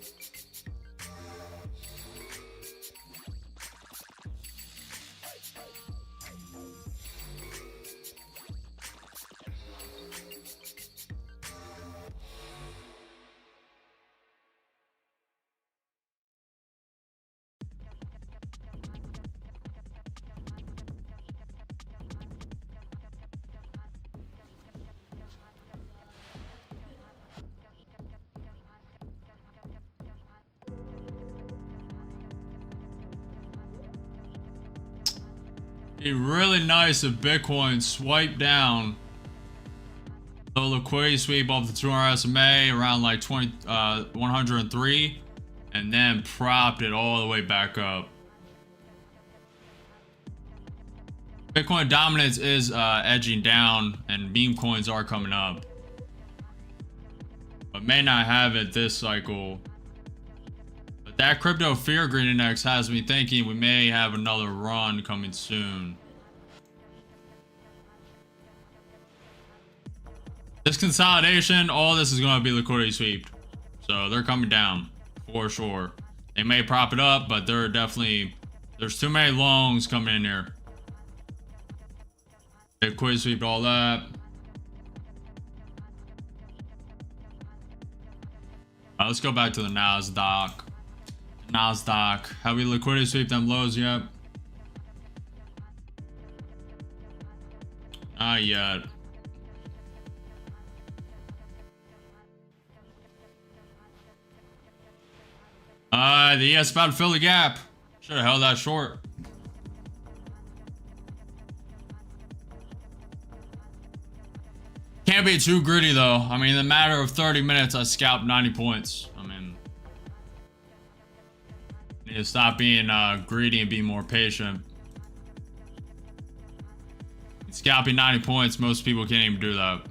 Be really nice if Bitcoin swiped down the liquidity sweep off the 200 SMA around like 103 and then propped it all the way back up. Bitcoin dominance is edging down and meme coins are coming up, but may not have it this cycle. But that crypto fear green index has me thinking we may have another run coming soon. This consolidation, all this is going to be liquidity swept, so they're coming down for sure. They may prop it up, but they're definitely, there's too many longs coming in here. Liquidity sweep, all that. Let's go back to the Nasdaq. Have we liquidity sweep them lows yet? Not yet. The ES about to fill the gap. Should have held that short. Can't be too greedy though. I mean, in a matter of 30 minutes, I scalped 90 points. I mean, need to stop being greedy and be more patient. Scalping 90 points, most people can't even do that.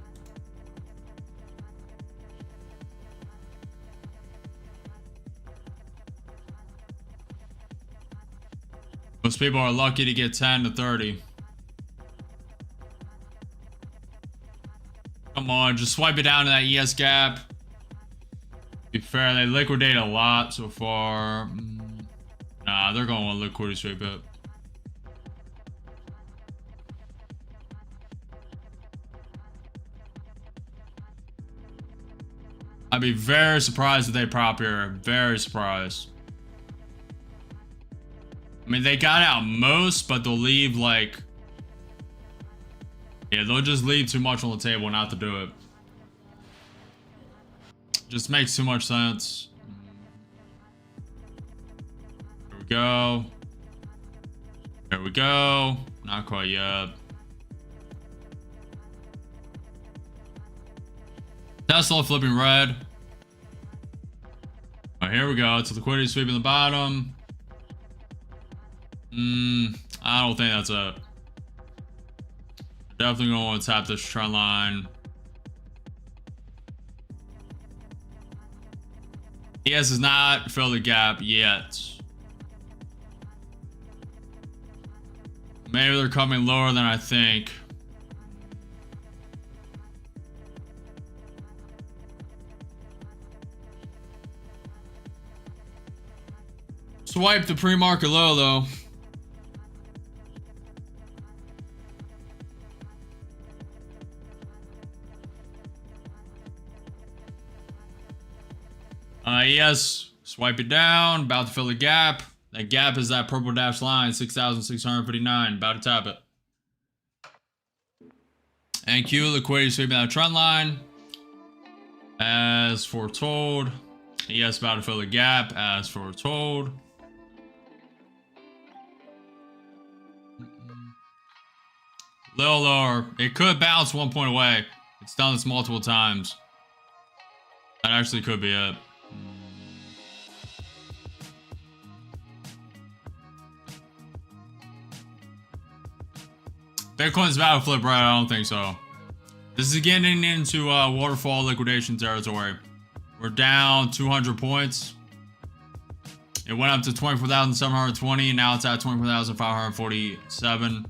Most people are lucky to get 10 to 30. Come on, just swipe it down to that ES gap. To be fair, they liquidate a lot so far. Nah, they're going with liquidity sweep it. I'd be very surprised if they prop here. Very surprised. I mean, they got out most, but they'll leave like... Yeah, they'll just leave too much on the table not to do it. Just makes too much sense. Here we go. There we go. Not quite yet. Tesla flipping red. All right, here we go. It's a liquidity sweep in the bottom. I don't think that's it. Definitely gonna want to tap this trend line. ES has not filled the gap yet. Maybe they're coming lower than I think. Swipe the pre-market low though. Yes, swipe it down, about to fill the gap. That gap is that purple dashed line, 6,659, about to tap it. And Q, liquidity sweeping that trend line. As foretold. Yes, about to fill the gap, as foretold. Little lower. It could bounce 1 point away. It's done this multiple times. That actually could be it. Bitcoin's about to flip right? I don't think so. This is getting into waterfall liquidation territory. We're down 200 points. It went up to 24,720 and now it's at 24,547.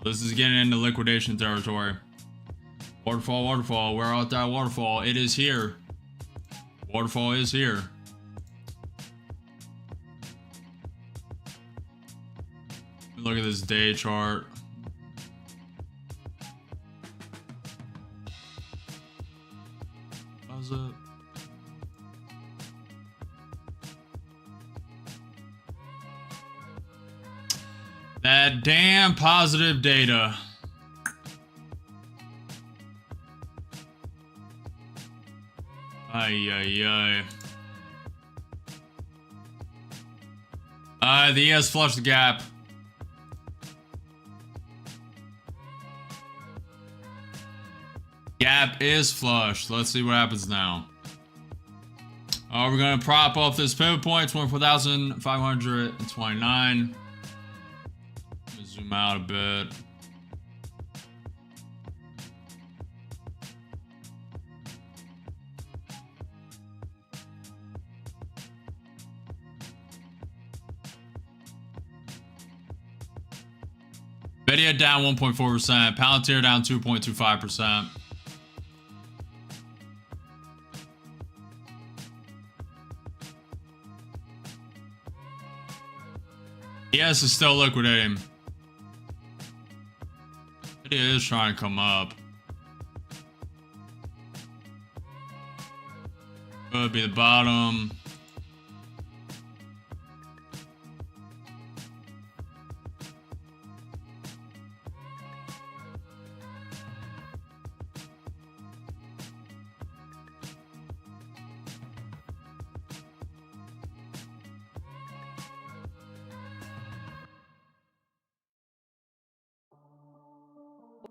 So this is getting into liquidation territory. Waterfall, waterfall. Where out that waterfall? It is here. Waterfall is here. Look at this day chart. How's it? That damn positive data. Ay, ay, ay. The ES flushed the gap. Gap is flush. Let's see what happens now. We're gonna prop off this pivot point, 24,529. Zoom out a bit. Nvidia down 1.4%. Palantir down 2.25%. ES is still liquidating. It is trying to come up. Could be the bottom.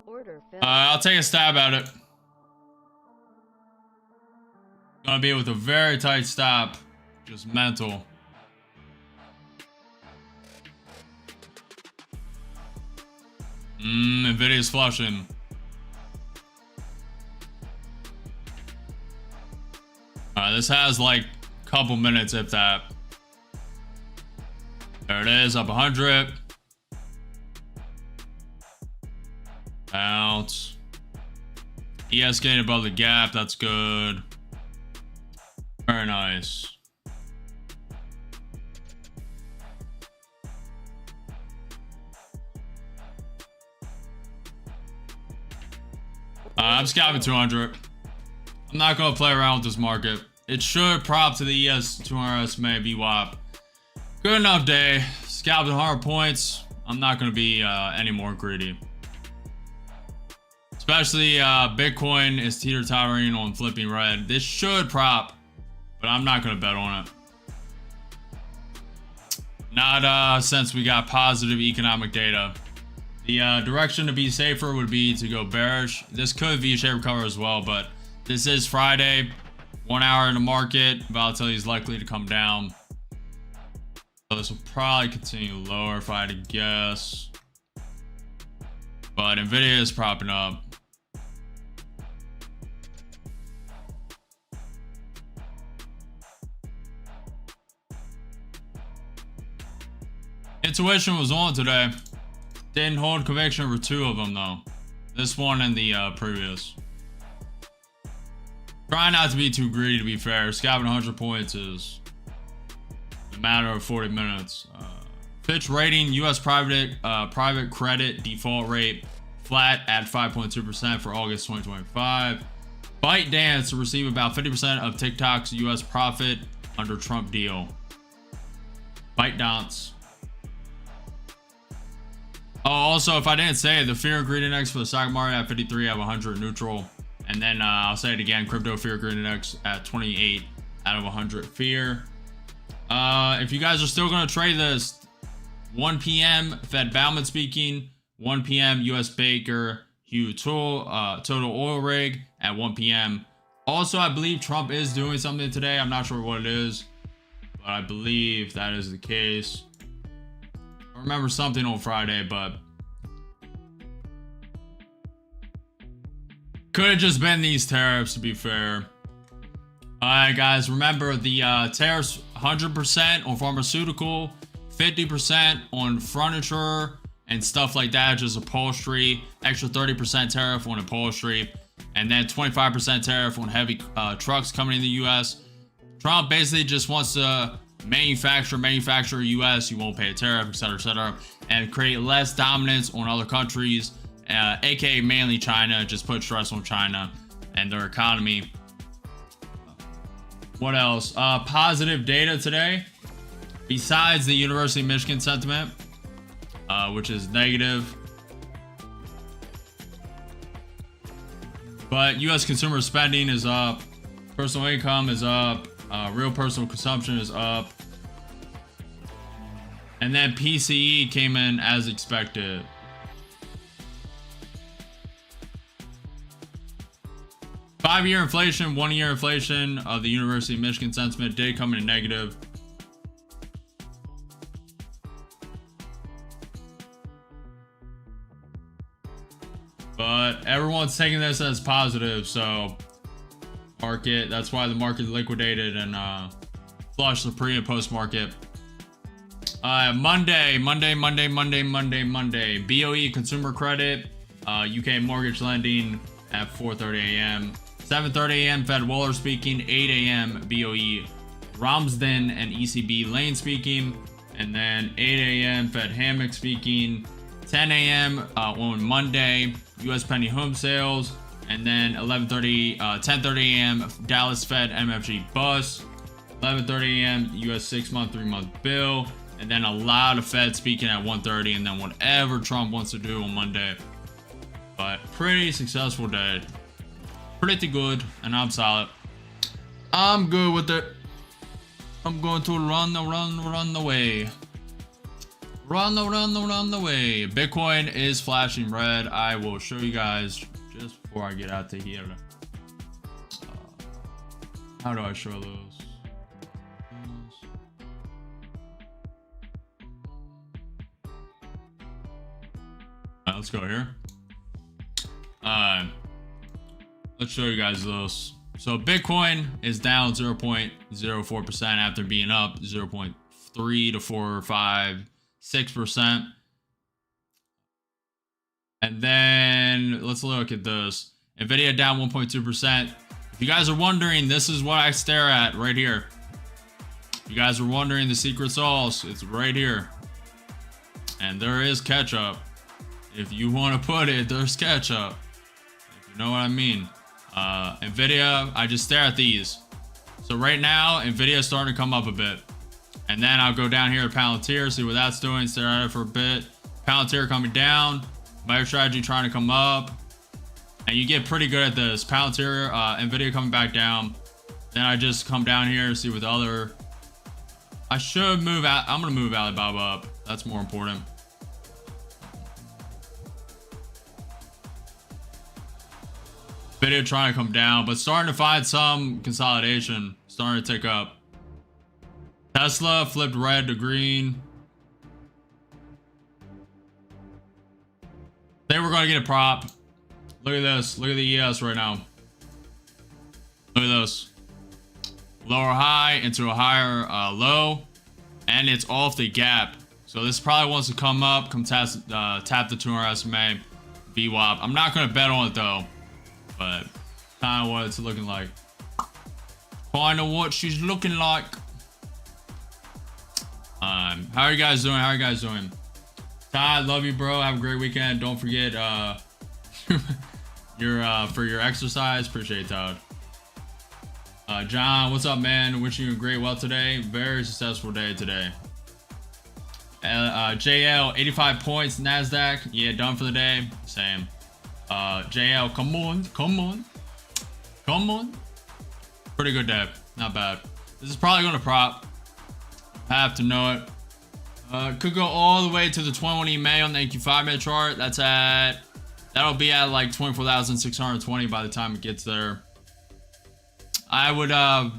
Order filled. I'll take a stab at it. Gonna be with a very tight stop. Just mental. Nvidia's flushing. This has like a couple minutes if that. There it is, up 100. Out. ES getting above the gap, that's good. Very nice. I'm scalping 200. I'm not going to play around with this market. It should prop to the ES 200 SMA VWAP. Good enough day. Scalped 100 points. I'm not going to be any more greedy. Especially Bitcoin is teeter-tottering on flipping red. This should prop, but I'm not going to bet on it. Not since we got positive economic data. The direction to be safer would be to go bearish. This could V-shape recover as well, but this is Friday. 1 hour in the market. Volatility is likely to come down. So this will probably continue lower if I had to guess. But Nvidia is propping up. Intuition was on today. Didn't hold conviction for 2 of them though. This one and the previous. Try not to be too greedy, to be fair. Scalping 100 points is a matter of 40 minutes. Fitch rating, U.S. private credit default rate flat at 5.2% for August 2025. ByteDance to receive about 50% of TikTok's U.S. profit under Trump deal. ByteDance. Oh, also, if I didn't say it, the fear and greed index for the stock market at 53 out of 100 neutral. And then I'll say it again, crypto fear greed index at 28 out of 100 fear. If you guys are still going to trade this, 1 p.m. Fed Bauman speaking, 1 p.m. U.S. Baker Hugh total oil rig at 1 p.m. Also, I believe Trump is doing something today. I'm not sure what it is, but I believe that is the case. I remember something on Friday, but could have just been these tariffs, to be fair. Alright guys, remember the tariffs 100% on pharmaceutical, 50% on furniture and stuff like that, just upholstery, extra 30% tariff on upholstery, and then 25% tariff on heavy trucks coming in the US. Trump basically just wants to manufacture US, you won't pay a tariff, etc., and create less dominance on other countries, aka mainly China. Just put stress on China and their economy. What else? Positive data today, besides the University of Michigan sentiment, which is negative. But US consumer spending is up, personal income is up, real personal consumption is up, and then PCE came in as expected. Five-year inflation, 1-year inflation of the University of Michigan sentiment did come in negative. But everyone's taking this as positive, so market, that's why the market liquidated and flushed the pre and post market. Monday, BOE consumer credit, UK mortgage lending at 4:30 a.m. 7:30 a.m. Fed Waller speaking, 8 a.m. BOE Ramsden and ECB Lane speaking, and then 8 a.m. Fed Hammock speaking, 10 a.m. On Monday US penny home sales, and then 10:30 a.m. Dallas Fed MFG bus, 11:30 a.m. US 6-month 3-month bill, and then a lot of Fed speaking at 1:30, and then whatever Trump wants to do on Monday. But pretty successful day, pretty good, and I'm solid. I'm good with it. I'm going to run the way. Run the way. Bitcoin is flashing red. I will show you guys just before I get out to here. How do I show those? Let's go here. Let's show you guys those. So Bitcoin is down 0.04% after being up 0.3 to 4 or 5, 6%. And then let's look at this. Nvidia down 1.2%. If you guys are wondering, this is what I stare at right here. If you guys are wondering the secret sauce, it's right here. And there is ketchup. If you want to put it, there's ketchup. If you know what I mean. Nvidia, I just stare at these. So right now, Nvidia is starting to come up a bit. And then I'll go down here to Palantir, see what that's doing, stare at it for a bit. Palantir coming down, MicroStrategy trying to come up. And you get pretty good at this. Palantir, Nvidia coming back down. Then I just come down here, see what the other... I should move out. I'm going to move Alibaba up. That's more important. Nvidia trying to come down, but starting to find some consolidation, starting to tick up. Tesla flipped red to green. Say we're gonna get a prop. Look at this. Look at the ES right now. Look at this. Lower high into a higher low, and it's off the gap. So this probably wants to come up, tap the 200 SMA, VWAP. I'm not gonna bet on it though, but kind of what it's looking like. Kind of what she's looking like. How are you guys doing? How are you guys doing? Todd, love you, bro. Have a great weekend. Don't forget for your exercise. Appreciate it, Todd. John, what's up, man? Wishing you a great well today. Very successful day today. JL, 85 points. Nasdaq, yeah, done for the day. Same. JL, come on. Pretty good day. Not bad. This is probably gonna prop. Have to know it. Could go all the way to the 20 May on the AQ 5-minute chart. That'll be at like 24,620 by the time it gets there. I would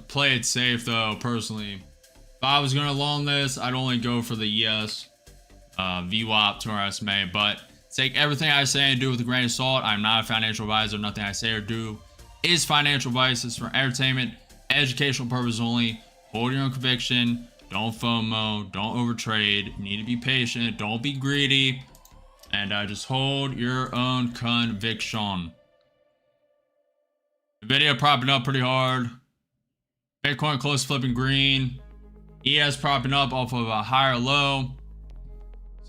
play it safe though, personally. If I was gonna long this, I'd only go for the ES, VWAP, 200 SMA. But take everything I say and do with a grain of salt. I'm not a financial advisor. Nothing I say or do is financial advice. It's for entertainment, educational purposes only. Hold your own conviction. Don't FOMO. Don't overtrade. You need to be patient. Don't be greedy. And just hold your own conviction. Nvidia propping up pretty hard. Bitcoin close flipping green. ES propping up off of a higher low.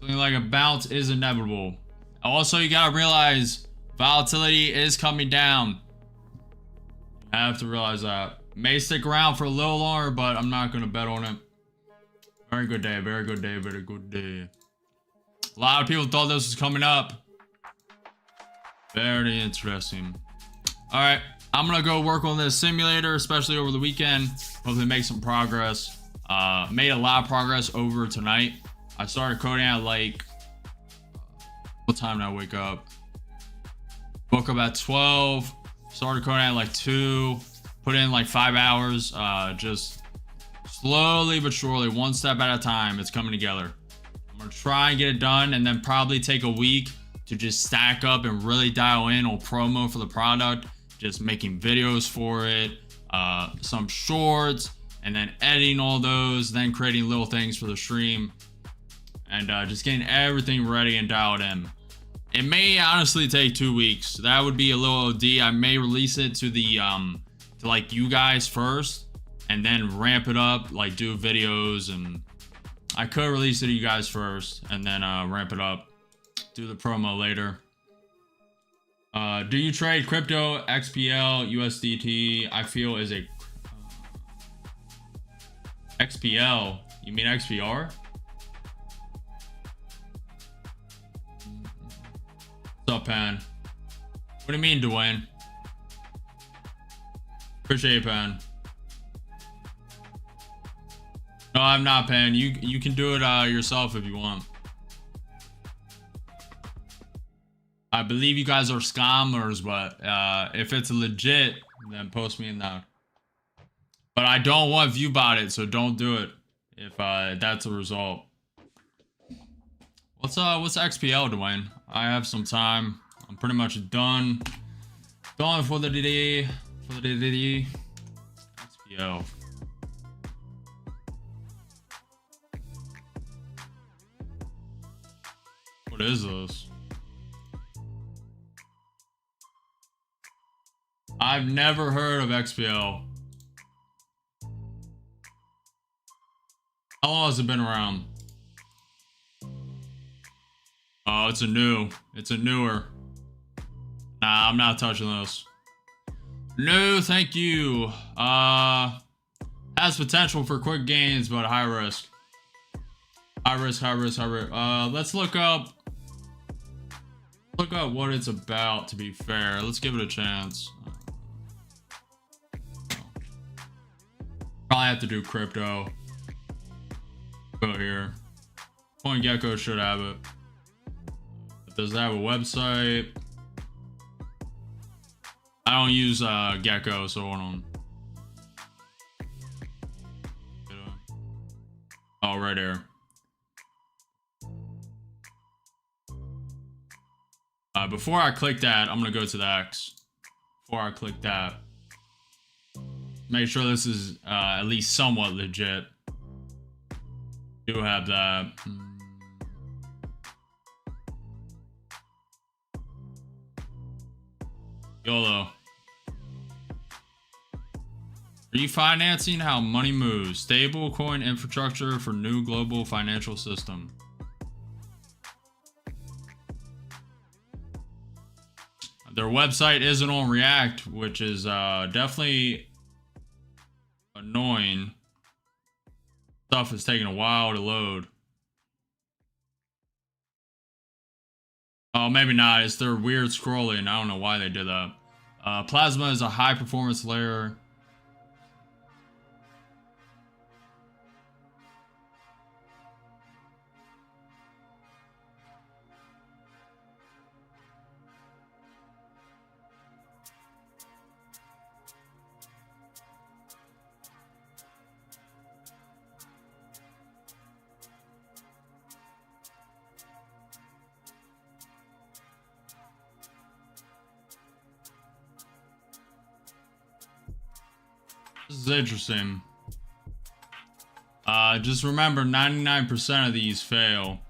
Something like a bounce is inevitable. Also, you gotta realize volatility is coming down. I have to realize that. May stick around for a little longer, but I'm not gonna bet on it. Very good day, very good day, very good day. A lot of people thought this was coming up. Very interesting. All right, I'm gonna go work on this simulator, especially over the weekend. Hopefully make some progress. Made a lot of progress over tonight. I started coding at like, what time did I wake up? Woke up at 12, started coding at like 2, put in like 5 hours, just slowly but surely, one step at a time, it's coming together. I'm gonna try and get it done and then probably take a week to just stack up and really dial in on promo for the product, just making videos for it, some shorts, and then editing all those, then creating little things for the stream, and just getting everything ready and dialed in. It may honestly take 2 weeks. That would be a little OD. I may release it to the to like you guys first, and then ramp it up, like do videos, and I could release it to you guys first and then ramp it up, do the promo later. Do you trade crypto? XPL, USDT, I feel is a XPL, you mean XPR? What's up, Pan? What do you mean, Dwayne? Appreciate you, Pan. No, I'm not, Pan. You can do it yourself if you want. I believe you guys are scammers, but if it's legit, then post me in that. But I don't want ViewBot, so don't do it if that's a result. What's XPL, Dwayne? I have some time. I'm pretty much done. Done for the day. XPL. What is this? I've never heard of XPL. How long has it been around? Oh, it's a newer. Nah, I'm not touching this. No, thank you. Has potential for quick gains, but high risk. High risk. Let's look up what it's about, to be fair. Let's give it a chance. Probably have to do crypto. Go here. CoinGecko should have it. Does it have a website? I don't use Gecko, so hold on. Oh, right here. Before I click that, I'm gonna go to the X. Before I click that, make sure this is at least somewhat legit. Do have that. YOLO. Refinancing how money moves. Stablecoin infrastructure for new global financial system. Their website isn't on React, which is definitely annoying. Stuff is taking a while to load. Oh, maybe not. It's their weird scrolling. I don't know why they did that. Plasma is a high performance layer. This is interesting. Just remember 99% of these fail.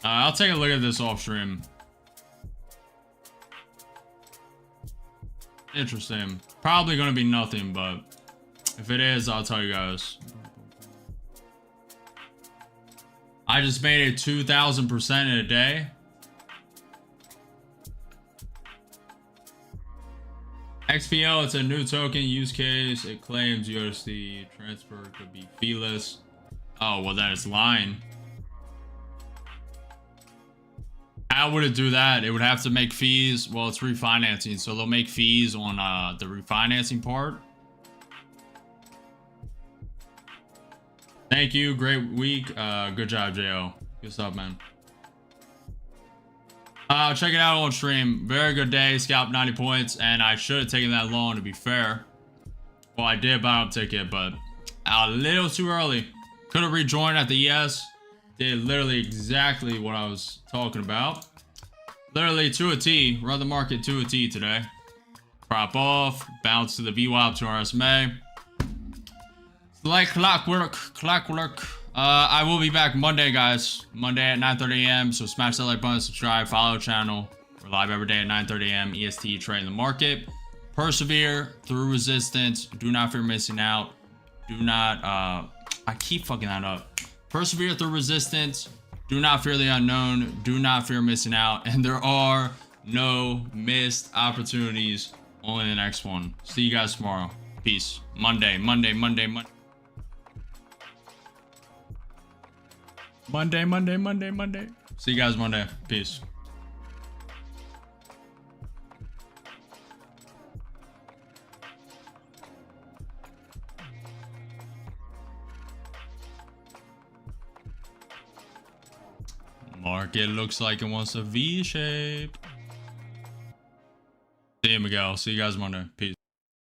I'll take a look at this off stream. Interesting. Probably gonna be nothing, but if it is, I'll tell you guys. I just made it 2,000% in a day. XPL, it's a new token use case. It claims USD transfer could be feeless. Oh, well, then it's lying. How would it do that? It would have to make fees. Well, it's refinancing, so they'll make fees on the refinancing part. Thank you. Great week. Good job, JO. Good stuff, man. Check it out on stream. Very good day. Scalp 90 points, and I should have taken that long, to be fair. Well, I did buy up ticket, but a little too early. Could have rejoined at the ES. Did literally exactly what I was talking about. Literally to a T. Run the market to a T today. Prop off. Bounce to the VWAP to our SMA. Like clockwork. I will be back Monday, guys. Monday at 9:30 a.m. So smash that like button, subscribe, follow the channel. We're live every day at 9:30 a.m. EST, trading the market. Persevere through resistance. Do not fear missing out. Do not, I keep fucking that up. Persevere through resistance. Do not fear the unknown. Do not fear missing out. And there are no missed opportunities. Only the next one. See you guys tomorrow. Peace. Monday. See you guys Monday. Peace. Market looks like it wants a V shape. See you, Miguel. See you guys Monday. Peace.